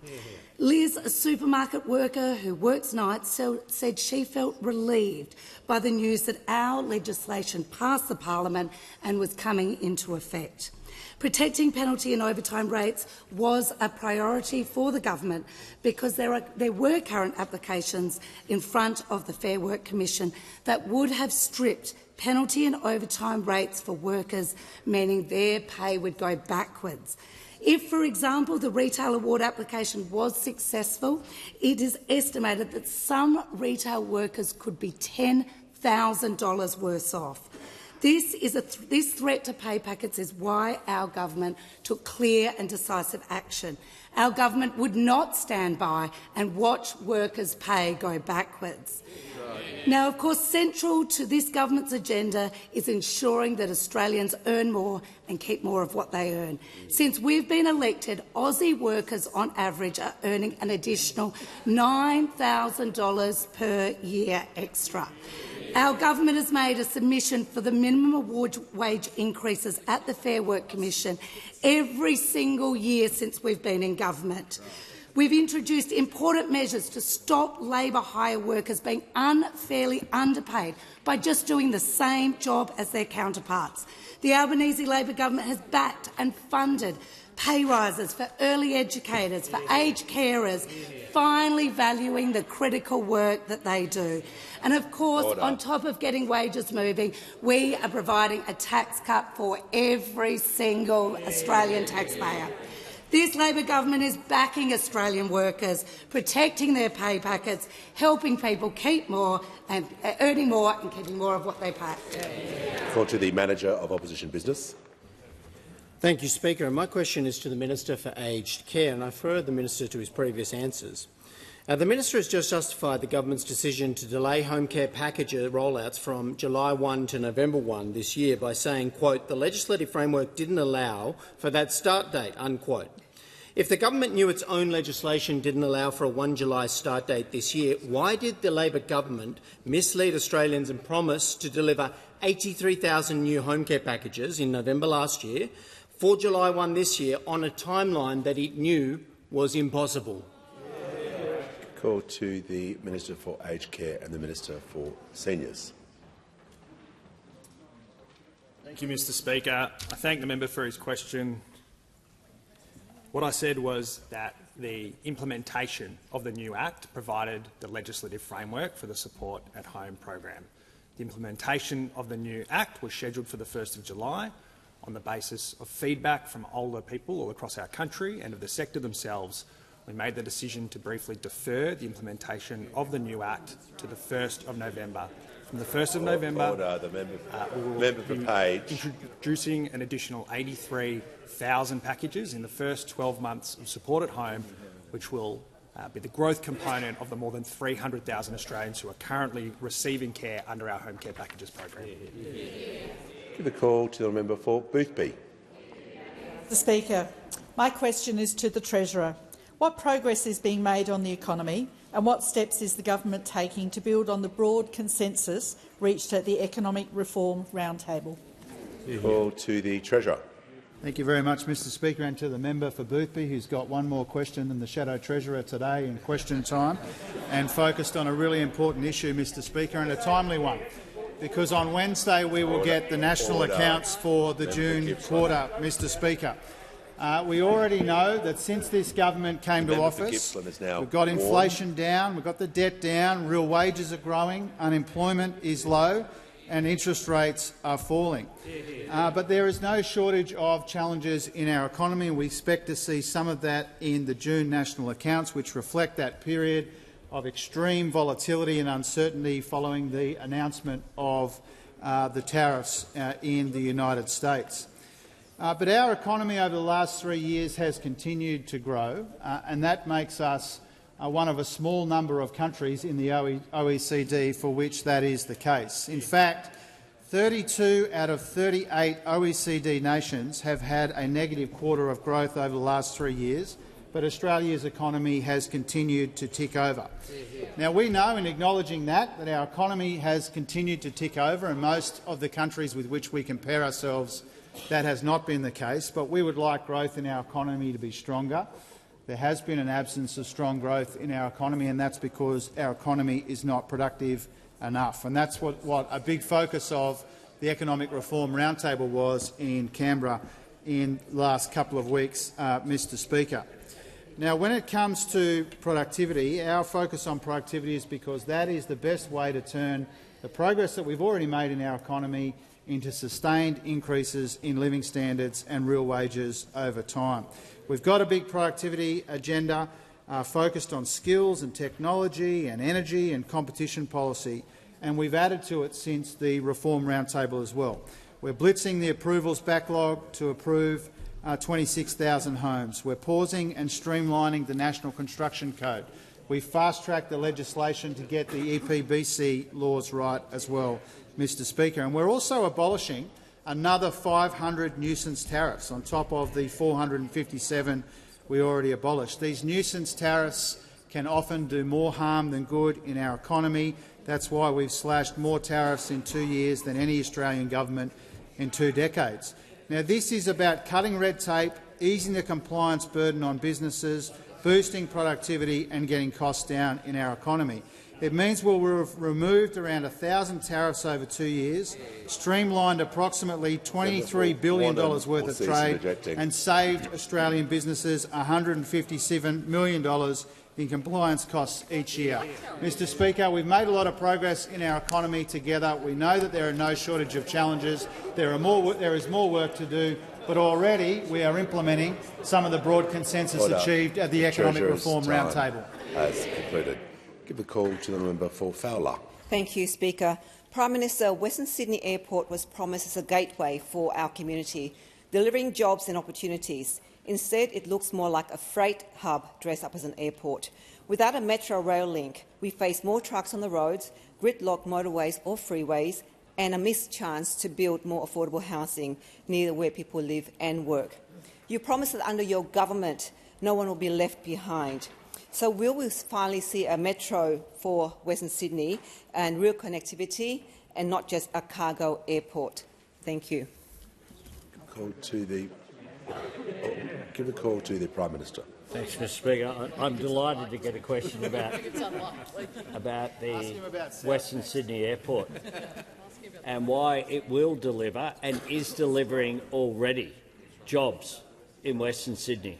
Liz, a supermarket worker who works nights, said she felt relieved by the news that our legislation passed the parliament and was coming into effect. Protecting penalty and overtime rates was a priority for the government because there were current applications in front of the Fair Work Commission that would have stripped penalty and overtime rates for workers, meaning their pay would go backwards. If, for example, the retail award application was successful, it is estimated that some retail workers could be $10,000 worse off. This threat to pay packets is why our government took clear and decisive action. Our government would not stand by and watch workers' pay go backwards. Now, of course, central to this government's agenda is ensuring that Australians earn more and keep more of what they earn. Since we've been elected, Aussie workers on average are earning an additional $9,000 per year extra. Our government has made a submission for the minimum award wage increases at the Fair Work Commission every single year since we've been in government. We've introduced important measures to stop labour hire workers being unfairly underpaid by just doing the same job as their counterparts. The Albanese Labor government has backed and funded pay rises for early educators, for aged carers, finally valuing the critical work that they do. And of course, on top of getting wages moving, we are providing a tax cut for every single Australian taxpayer. This Labor government is backing Australian workers, protecting their pay packets, helping people keep more and earning more and keeping more of what they pay. Call to the Manager of Opposition Business. Thank you, Speaker. And my question is to the Minister for Aged Care, and I refer the Minister to his previous answers. The Minister has just justified the government's decision to delay home care package rollouts from July 1 to November 1 this year by saying, quote, "The legislative framework didn't allow for that start date," unquote. If the government knew its own legislation didn't allow for a 1 July start date this year, why did the Labor government mislead Australians and promise to deliver 83,000 new home care packages in November last year for July 1 this year on a timeline that it knew was impossible? Call to the Minister for Aged Care and the Minister for Seniors. Thank you, Mr Speaker. I thank the member for his question. What I said was that the implementation of the new Act provided the legislative framework for the Support at Home program. The implementation of the new Act was scheduled for the 1st of July on the basis of feedback from older people all across our country and of the sector themselves. We made the decision to briefly defer the implementation of the new Act to the 1st of November. From the 1st of November, we will be introducing an additional 83,000 packages in the first 12 months of Support at Home, which will be the growth component of the more than 300,000 Australians who are currently receiving care under our home care packages program. Give a call to the member for Boothby. Mr Speaker, my question is to the Treasurer. What progress is being made on the economy, and what steps is the government taking to build on the broad consensus reached at the Economic Reform Roundtable? Call to the Treasurer. Thank you very much, Mr Speaker, and to the member for Boothby, who's got one more question than the Shadow Treasurer today in question time, and focused on a really important issue, Mr Speaker, and a timely one, because on Wednesday we will get the national accounts for the June quarter, Mr Speaker. We already know that since this government came to office, we've got inflation down, we've got the debt down, real wages are growing, unemployment is low and interest rates are falling. But there is no shortage of challenges in our economy, and we expect to see some of that in the June national accounts, which reflect that period of extreme volatility and uncertainty following the announcement of the tariffs in the United States. But our economy over the last 3 years has continued to grow, and that makes us one of a small number of countries in the OECD for which that is the case. In fact, 32 out of 38 OECD nations have had a negative quarter of growth over the last 3 years, but Australia's economy has continued to tick over. Now, we know, in acknowledging that our economy has continued to tick over, and most of the countries with which we compare ourselves, that has not been the case, but we would like growth in our economy to be stronger. There has been an absence of strong growth in our economy, and that's because our economy is not productive enough. And that's what a big focus of the Economic Reform Roundtable was in Canberra in the last couple of weeks, Mr Speaker. Now, when it comes to productivity, our focus on productivity is because that is the best way to turn the progress that we've already made in our economy into sustained increases in living standards and real wages over time. We've got a big productivity agenda focused on skills and technology and energy and competition policy, and we've added to it since the Reform Roundtable as well. We're blitzing the approvals backlog to approve 26,000 homes. We're pausing and streamlining the National Construction Code. We fast-tracked the legislation to get the EPBC laws right as well, Mr Speaker. And we're also abolishing another 500 nuisance tariffs on top of the 457 we already abolished. These nuisance tariffs can often do more harm than good in our economy. That's why we've slashed more tariffs in 2 years than any Australian government in 2 decades. Now, this is about cutting red tape, easing the compliance burden on businesses, boosting productivity and getting costs down in our economy. It means we'll have removed around 1,000 tariffs over 2 years, streamlined approximately $23 billion worth of trade and saved Australian businesses $157 million in compliance costs each year. Mr Speaker, we've made a lot of progress in our economy together. We know that there are no shortage of challenges. There is more work to do, but already we are implementing some of the broad consensus achieved at the Economic Reform Roundtable. Has concluded. Give the call to the member for Fowler. Thank you, Speaker. Prime Minister, Western Sydney Airport was promised as a gateway for our community, delivering jobs and opportunities. Instead, it looks more like a freight hub dressed up as an airport. Without a metro rail link, we face more trucks on the roads, gridlocked motorways or freeways, and a missed chance to build more affordable housing near where people live and work. You promised that under your government, no one will be left behind. So will we finally see a metro for Western Sydney and real connectivity and not just a cargo airport? Thank you. Give the call to the Prime Minister. Thanks, Mr Speaker. I'm delighted to get a question about the Western Sydney Airport and why it will deliver and is delivering already jobs in Western Sydney.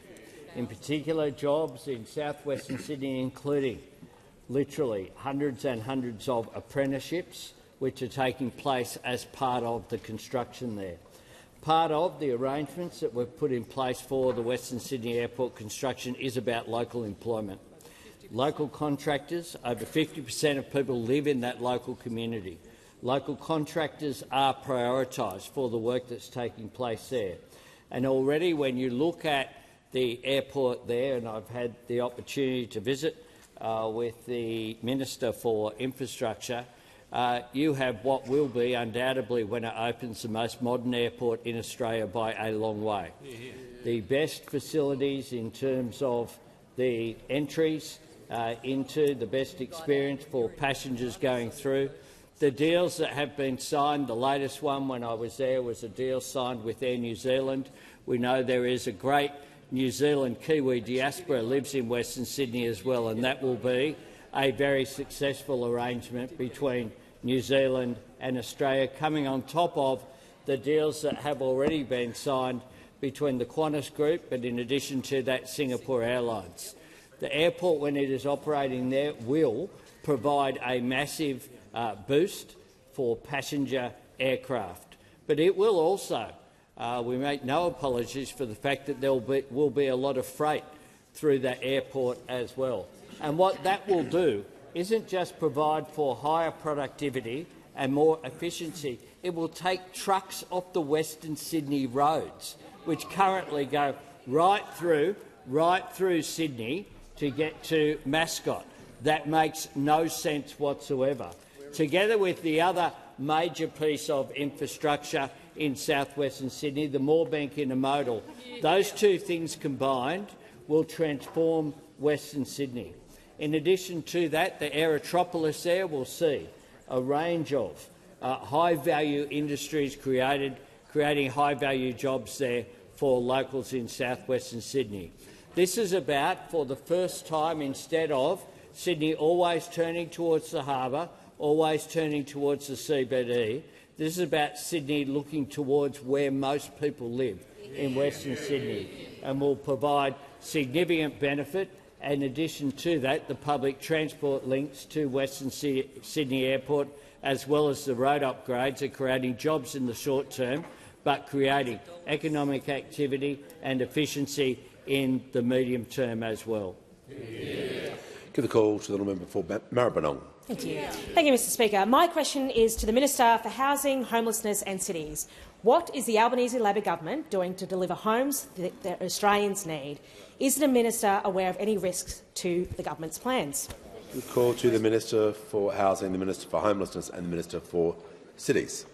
In particular, jobs in south-western Sydney, including literally hundreds and hundreds of apprenticeships which are taking place as part of the construction there. Part of the arrangements that we've put in place for the Western Sydney Airport construction is about local employment. Local contractors, over 50% of people live in that local community. Local contractors are prioritised for the work that's taking place there. And already when you look at the airport there, and I've had the opportunity to visit with the Minister for Infrastructure, you have what will be undoubtedly, when it opens, the most modern airport in Australia by a long way. The best facilities in terms of the entries into, the best experience for passengers going through. The deals that have been signed, the latest one when I was there was a deal signed with Air New Zealand. We know there is a great New Zealand Kiwi diaspora lives in Western Sydney as well, and that will be a very successful arrangement between New Zealand and Australia, coming on top of the deals that have already been signed between the Qantas Group, but in addition to that, Singapore Airlines. The airport, when it is operating there, will provide a massive boost for passenger aircraft. But it will also, we make no apologies for the fact that there will be a lot of freight through that airport as well. And what that will do isn't just provide for higher productivity and more efficiency. It will take trucks off the Western Sydney roads, which currently go right through Sydney to get to Mascot. That makes no sense whatsoever. Together with the other major piece of infrastructure in south-western Sydney, the Moorebank Intermodal, those two things combined will transform Western Sydney. In addition to that, the Aerotropolis there will see a range of high-value industries creating high-value jobs there for locals in south-western Sydney. This is about, for the first time, instead of Sydney always turning towards the harbour, always turning towards the CBD, this is about Sydney looking towards where most people live, in Western Sydney, and will provide significant benefit. In addition to that, the public transport links to Western Sydney Airport, as well as the road upgrades, are creating jobs in the short term, but creating economic activity and efficiency in the medium term as well. Give the call to the member for Maribyrnong. Thank you. Thank you, Mr Speaker. My question is to the Minister for Housing, Homelessness and Cities. What is the Albanese Labor government doing to deliver homes that Australians need? Is the Minister aware of any risks to the government's plans? Give the call to the Minister for Housing, the Minister for Homelessness and the Minister for Cities.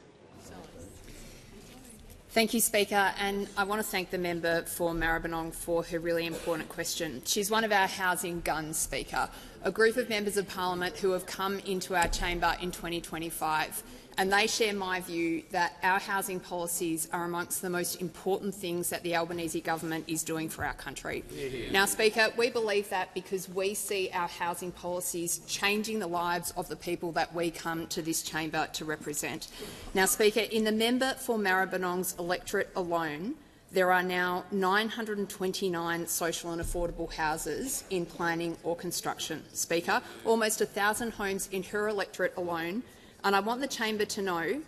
Thank you, Speaker, and I want to thank the member for Maribyrnong for her really important question. She's one of our housing guns, Speaker, a group of members of parliament who have come into our chamber in 2025. and they share my view that our housing policies are amongst the most important things that the Albanese government is doing for our country. Now, Speaker, we believe that because we see our housing policies changing the lives of the people that we come to this chamber to represent. Now, Speaker, in the member for Maribyrnong's electorate alone, there are now 929 social and affordable houses in planning or construction. Speaker, almost 1,000 homes in her electorate alone. And I want the chamber to know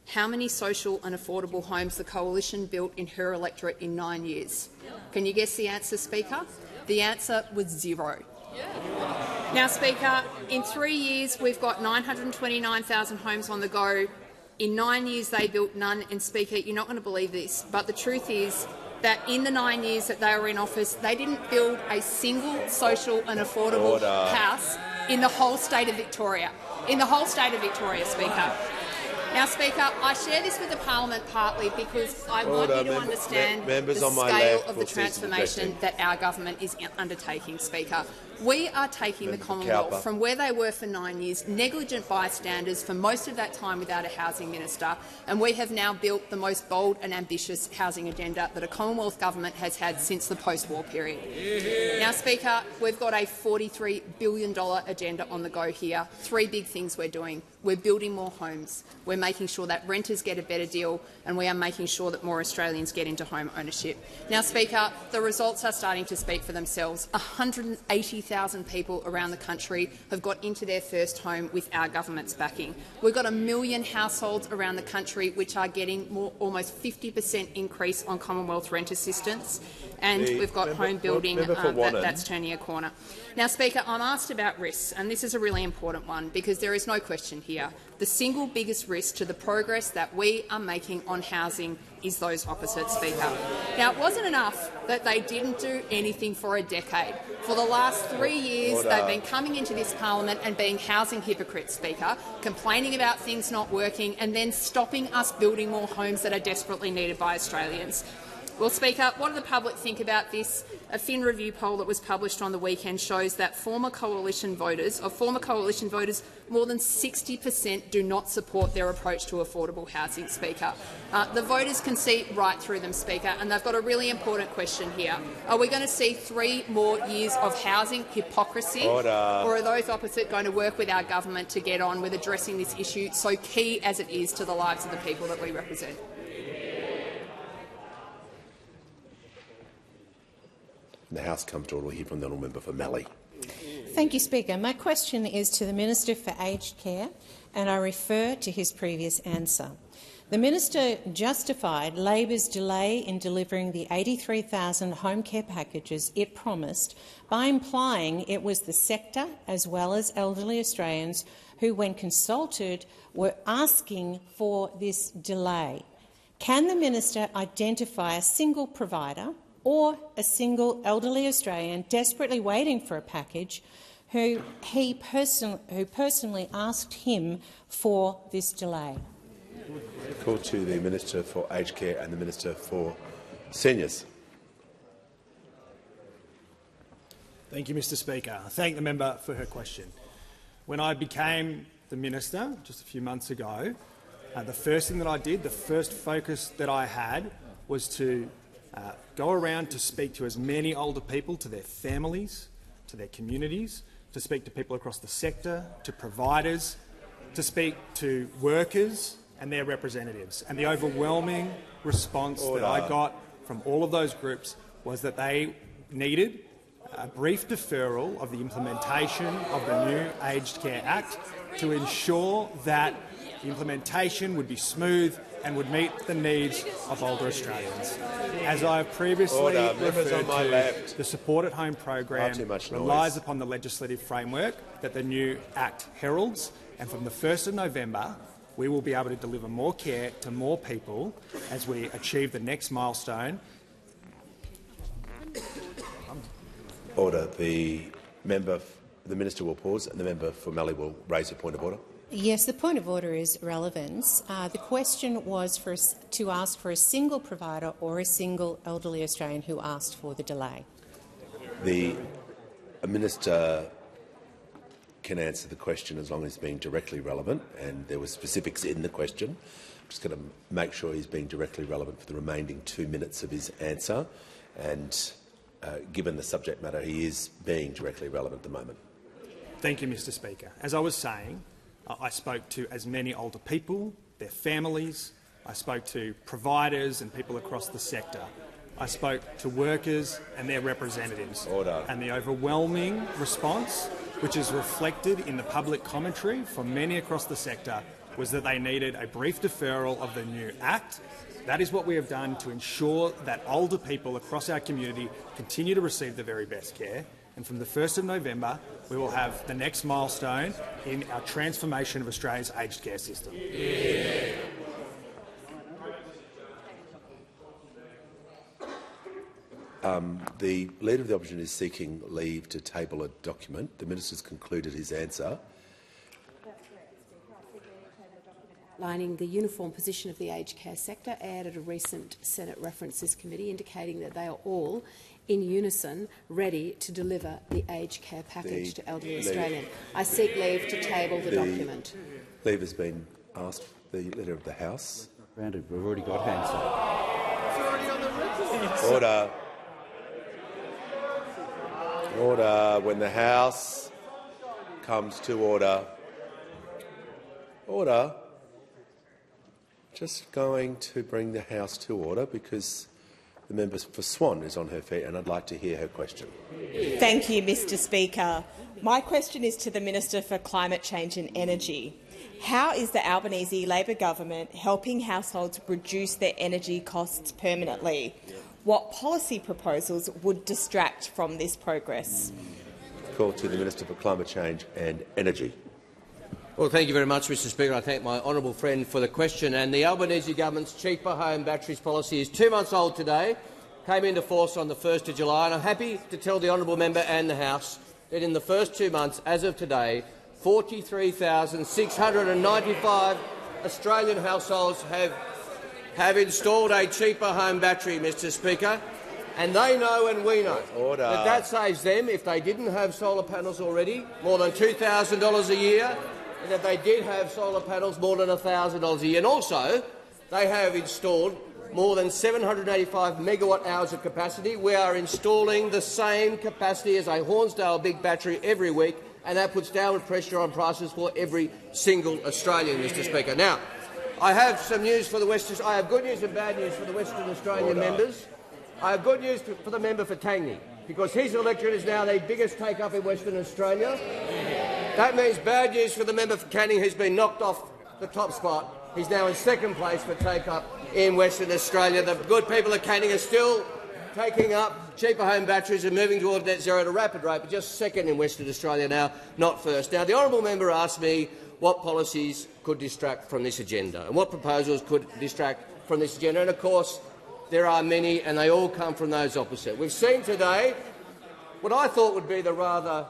how many social and affordable homes the Coalition built in her electorate in 9 years. Can you guess the answer, Speaker? The answer was 0. Now, Speaker, in 3 years we've got 929,000 homes on the go. In 9 years they built none. And, Speaker, you're not going to believe this, but the truth is that in the 9 years that they were in office, they didn't build a single social and affordable house in the whole state of Victoria. In the whole state of Victoria, Speaker. Now, Speaker, I share this with the parliament partly because I want you to understand the scale of the transformation that our government is undertaking, Speaker. We are taking the Commonwealth from where they were for 9 years, negligent bystanders for most of that time without a housing minister, and we have now built the most bold and ambitious housing agenda that a Commonwealth government has had since the post-war period. Now, Speaker, we've got a $43 billion agenda on the go here. 3 big things we're doing. We're building more homes, we're making sure that renters get a better deal, and we are making sure that more Australians get into home ownership. Now, Speaker, the results are starting to speak for themselves. 180,000 people around the country have got into their first home with our government's backing. We've got 1 million households around the country which are getting almost 50% increase on Commonwealth rent assistance, and we've got home building that's turning a corner. Now, Speaker, I'm asked about risks, and this is a really important one because there is no question here. The single biggest risk to the progress that we are making on housing is those opposite, Speaker. Now, it wasn't enough that they didn't do anything for a decade. For the last 3 years, they've been coming into this parliament and being housing hypocrites, Speaker, complaining about things not working and then stopping us building more homes that are desperately needed by Australians. Well, Speaker, what do the public think about this? A Fin Review poll that was published on the weekend shows that of former coalition voters, more than 60% do not support their approach to affordable housing, Speaker. The voters can see right through them, Speaker, and they've got a really important question here. Are we going to see 3 more years of housing hypocrisy, or are those opposite going to work with our government to get on with addressing this issue so key as it is to the lives of the people that we represent? The House comes to order. We'll hear from the honourable member for Mallee. Thank you, Speaker. My question is to the Minister for Aged Care, and I refer to his previous answer. The minister justified Labor's delay in delivering the 83,000 home care packages it promised by implying it was the sector, as well as elderly Australians, who, when consulted, were asking for this delay. Can the minister identify a single provider or a single elderly Australian desperately waiting for a package who personally asked him for this delay? Call to the Minister for Aged Care and the Minister for Seniors. Thank you, Mr Speaker. I thank the member for her question. When I became the minister just a few months ago, the first thing that I did, the first focus that I had, was to go around to speak to as many older people, to their families, to their communities, to speak to people across the sector, to providers, to speak to workers and their representatives. And the overwhelming response that I got from all of those groups was that they needed a brief deferral of the implementation of the new Aged Care Act to ensure that the implementation would be smooth and would meet the needs of older Australians. As I have previously referred to, the Support at Home program relies upon the legislative framework that the new Act heralds, and from the 1st of November we will be able to deliver more care to more people as we achieve the next milestone. Order. The Minister will pause and the member for Mallee will raise a point of order. Yes, the point of order is relevance. The question was to ask for a single provider or a single elderly Australian who asked for the delay. The Minister can answer the question as long as he's being directly relevant, and there were specifics in the question. I'm just going to make sure he's being directly relevant for the remaining 2 minutes of his answer, and given the subject matter, he is being directly relevant at the moment. Thank you, Mr Speaker. As I was saying, I spoke to as many older people, their families. I spoke to providers and people across the sector. I spoke to workers and their representatives. Order. And the overwhelming response, which is reflected in the public commentary from many across the sector, was that they needed a brief deferral of the new Act. That is what we have done to ensure that older people across our community continue to receive the very best care. And from the 1st of November, we will have the next milestone in our transformation of Australia's aged care system. Yeah. The Leader of the Opposition is seeking leave to table a document. The Minister's concluded his answer. Outlining the uniform position of the aged care sector, added a recent Senate references committee indicating that they are all in unison ready to deliver the aged care package to elderly Australians. I seek leave to table the document. Leave has been asked. The Leader of the House. Granted, we've already got Haines. Order. Order. When the House comes to order. Order. Just going to bring the House to order because the member for Swan is on her feet and I'd like to hear her question. Thank you, Mr Speaker. My question is to the Minister for Climate Change and Energy. How is the Albanese Labor government helping households reduce their energy costs permanently? What policy proposals would distract from this progress? Call to the Minister for Climate Change and Energy. Well, thank you very much, Mr Speaker. I thank my honourable friend for the question. And the Albanese government's cheaper home batteries policy is 2 months old today, came into force on the 1st of July, and I'm happy to tell the honourable member and the House that in the first 2 months, as of today, 43,695 Australian households have installed a cheaper home battery, Mr Speaker, and they know and we know that saves them, if they didn't have solar panels already, more than $2,000 a year, and if they did have solar panels, more than $1,000 a year. And also, they have installed more than 785 megawatt-hours of capacity. We are installing the same capacity as a Hornsdale big battery every week, and that puts downward pressure on prices for every single Australian, Mr Speaker. Now, I have some news for the Western. I have good news and bad news for the Western Australian members. I have good news for the member for Tangney, because his electorate is now the biggest take-up in Western Australia. That means bad news for the member for Canning, who's been knocked off the top spot. He's now in second place for take-up in Western Australia. The good people of Canning are still taking up cheaper home batteries and moving toward net zero at a rapid rate, but just second in Western Australia now, not first. Now, the honourable member asked me what policies could distract from this agenda and what proposals could distract from this agenda. And, of course, there are many, and they all come from those opposite. We've seen today what I thought would be the rather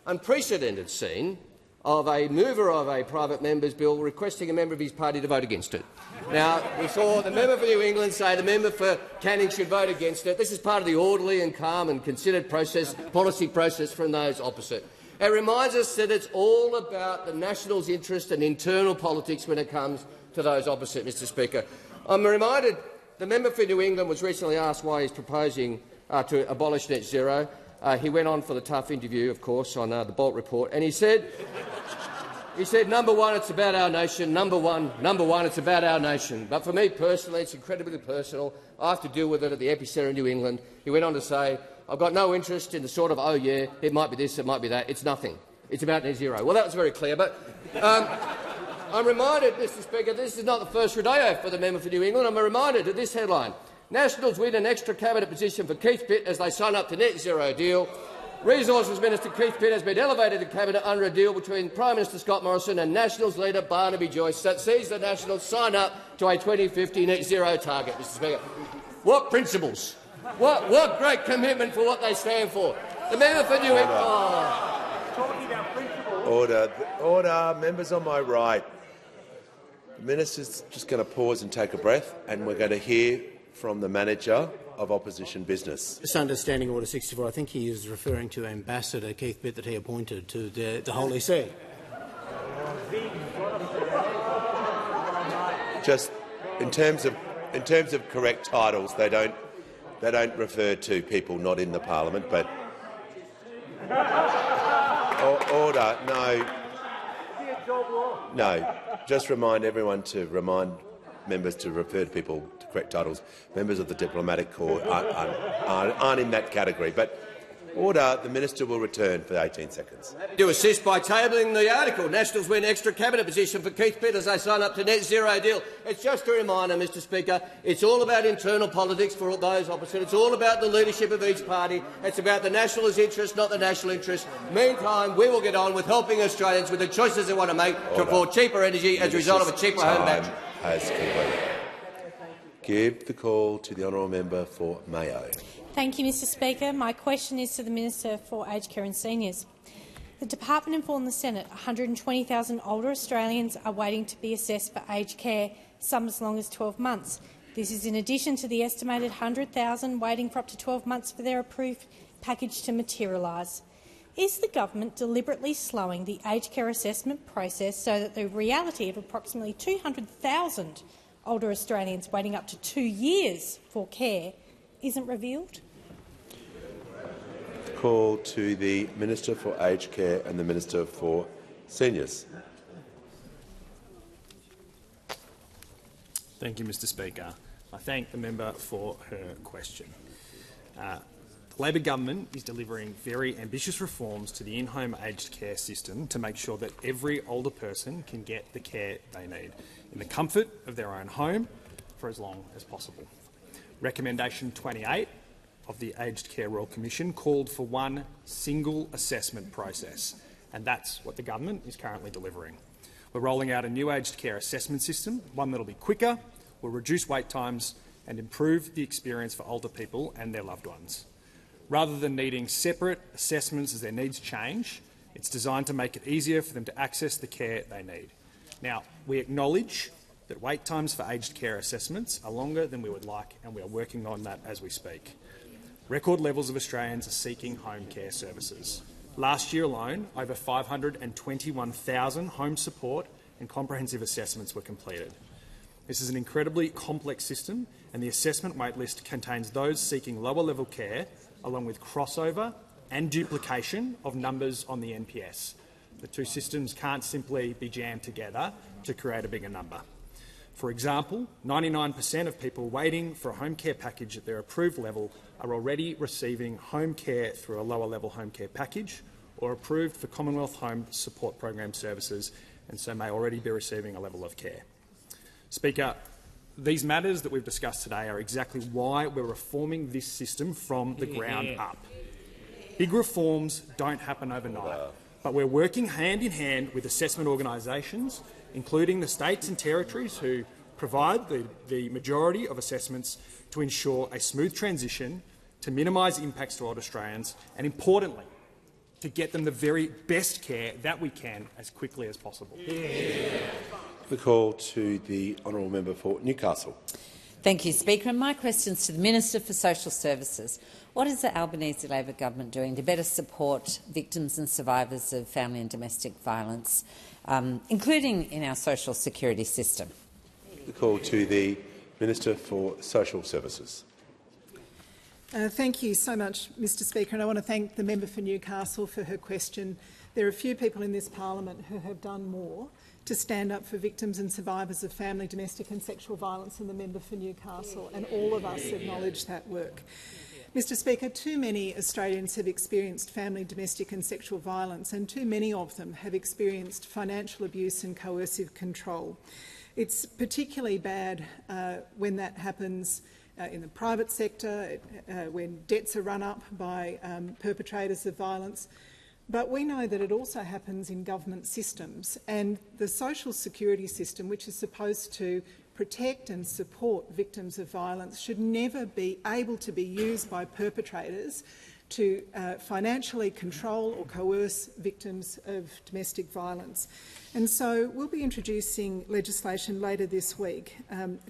unprecedented scene of a mover of a private member's bill requesting a member of his party to vote against it. Now, we saw the member for New England say the member for Canning should vote against it. This is part of the orderly and calm and considered policy process from those opposite. It reminds us that it's all about the Nationals' interest and internal politics when it comes to those opposite, Mr Speaker. I'm reminded the member for New England was recently asked why he's proposing to abolish net zero. He went on for the tough interview, of course, on the Bolt report, and he said, number one, it's about our nation. Number one, it's about our nation. But for me personally, it's incredibly personal. I have to deal with it at the epicentre of New England. He went on to say, I've got no interest in the sort of, oh yeah, it might be this, it might be that. It's nothing. It's about net zero. Well, that was very clear, but I'm reminded, Mr Speaker, this is not the first rodeo for the member for New England. I'm reminded of this headline. Nationals win an extra cabinet position for Keith Pitt as they sign up to net zero deal. Resources Minister Keith Pitt has been elevated to cabinet under a deal between Prime Minister Scott Morrison and Nationals leader Barnaby Joyce that sees the Nationals sign up to a 2050 net zero target, Mr Speaker. What principles? What great commitment for what they stand for. The member for New England. Talking about principles. Order. Members on my right. The Minister's just going to pause and take a breath, and we're going to hear from the manager of opposition business. Misunderstanding Order 64. I think he is referring to Ambassador Keith Pitt that he appointed to the Holy See. Just in terms of correct titles, they don't refer to people not in the parliament. But order, no. Just remind members to refer to people to correct titles. Members of the diplomatic corps aren't in that category. But order. The minister will return for 18 seconds. To assist by tabling the article. Nationals win extra cabinet position for Keith Pitt as they sign up to net zero deal. It's just a reminder, Mr Speaker, it's all about internal politics for those opposite. It's all about the leadership of each party. It's about the Nationals' interest, not the national interest. Meantime, we will get on with helping Australians with the choices they want to make to afford cheaper energy as a result of a cheaper home battery. Has concluded. Give the call to the honourable member for Mayo. Thank you, Mr Speaker. My question is to the Minister for Aged Care and Seniors. The department informed the Senate 120,000 older Australians are waiting to be assessed for aged care, some as long as 12 months. This is in addition to the estimated 100,000 waiting for up to 12 months for their approved package to materialise. Is the government deliberately slowing the aged care assessment process so that the reality of approximately 200,000 older Australians waiting up to 2 years for care isn't revealed? Call to the Minister for Aged Care and the Minister for Seniors. Thank you, Mr Speaker. I thank the member for her question. The Labor government is delivering very ambitious reforms to the in-home aged care system to make sure that every older person can get the care they need in the comfort of their own home for as long as possible. Recommendation 28 of the Aged Care Royal Commission called for one single assessment process, and that's what the government is currently delivering. We're rolling out a new aged care assessment system, one that will be quicker, will reduce wait times and improve the experience for older people and their loved ones. Rather than needing separate assessments as their needs change, it's designed to make it easier for them to access the care they need. Now, we acknowledge that wait times for aged care assessments are longer than we would like, and we are working on that as we speak. Record levels of Australians are seeking home care services. Last year alone, over 521,000 home support and comprehensive assessments were completed. This is an incredibly complex system, and the assessment waitlist contains those seeking lower-level care, along with crossover and duplication of numbers on the NPS. The two systems can't simply be jammed together to create a bigger number. For example, 99% of people waiting for a home care package at their approved level are already receiving home care through a lower-level home care package or approved for Commonwealth Home Support Program services, and so may already be receiving a level of care. Speaker, these matters that we've discussed today are exactly why we're reforming this system from the ground up. Big reforms don't happen overnight, but we're working hand in hand with assessment organisations, including the states and territories who provide the majority of assessments, to ensure a smooth transition, to minimise impacts to older Australians, and importantly, to get them the very best care that we can as quickly as possible. The call to the honourable member for Newcastle. Thank you, Speaker. And my question is to the Minister for Social Services. What is the Albanese Labor government doing to better support victims and survivors of family and domestic violence, including in our social security system? The call to the Minister for Social Services. Thank you so much, Mr Speaker, and I want to thank the member for Newcastle for her question. There are few people in this parliament who have done more to stand up for victims and survivors of family, domestic and sexual violence than the member for Newcastle, and all of us acknowledge that work. Mr Speaker, too many Australians have experienced family, domestic and sexual violence, and too many of them have experienced financial abuse and coercive control. It's particularly bad when that happens in the private sector, when debts are run up by perpetrators of violence. But we know that it also happens in government systems, and the social security system, which is supposed to protect and support victims of violence, should never be able to be used by perpetrators to financially control or coerce victims of domestic violence. And so we'll be introducing legislation later this week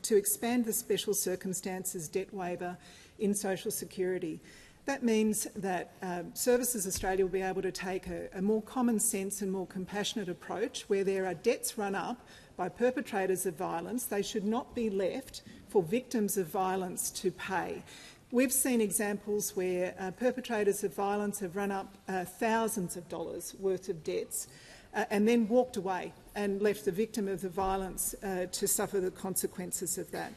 to expand the special circumstances debt waiver in social security. That means that Services Australia will be able to take a more common sense and more compassionate approach where there are debts run up by perpetrators of violence. They should not be left for victims of violence to pay. We've seen examples where perpetrators of violence have run up thousands of dollars worth of debts and then walked away and left the victim of the violence to suffer the consequences of that.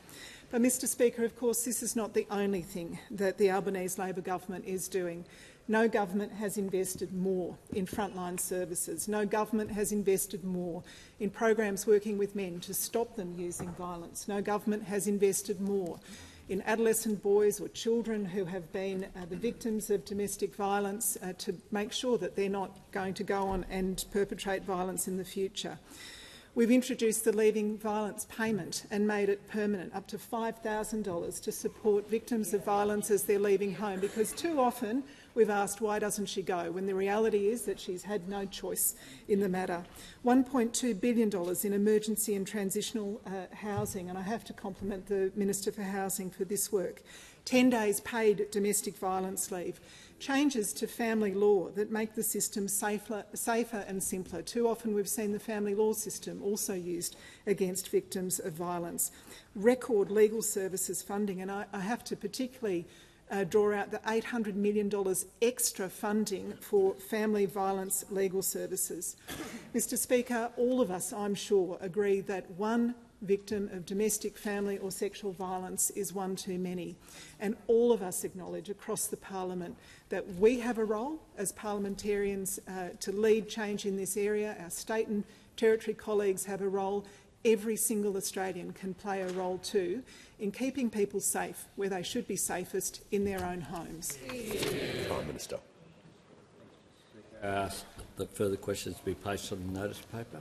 But, Mr Speaker, of course, this is not the only thing that the Albanese Labor government is doing. No government has invested more in frontline services. No government has invested more in programs working with men to stop them using violence. No government has invested more in adolescent boys or children who have been the victims of domestic violence to make sure that they're not going to go on and perpetrate violence in the future. We've introduced the Leaving Violence payment and made it permanent, up to $5,000 to support victims of violence as they're leaving home, because too often we've asked why doesn't she go, when the reality is that she's had no choice in the matter. $1.2 billion in emergency and transitional housing, and I have to compliment the Minister for Housing for this work. 10 days paid domestic violence leave. Changes to family law that make the system safer and simpler. Too often we've seen the family law system also used against victims of violence. Record legal services funding, and I have to particularly draw out the $800 million extra funding for family violence legal services. Mr Speaker, all of us, I'm sure, agree that one victim of domestic, family or sexual violence is one too many. And all of us acknowledge across the parliament that we have a role as parliamentarians to lead change in this area. Our state and territory colleagues have a role. Every single Australian can play a role too in keeping people safe where they should be safest, in their own homes. Prime Minister. I ask that further questions be placed on the notice paper.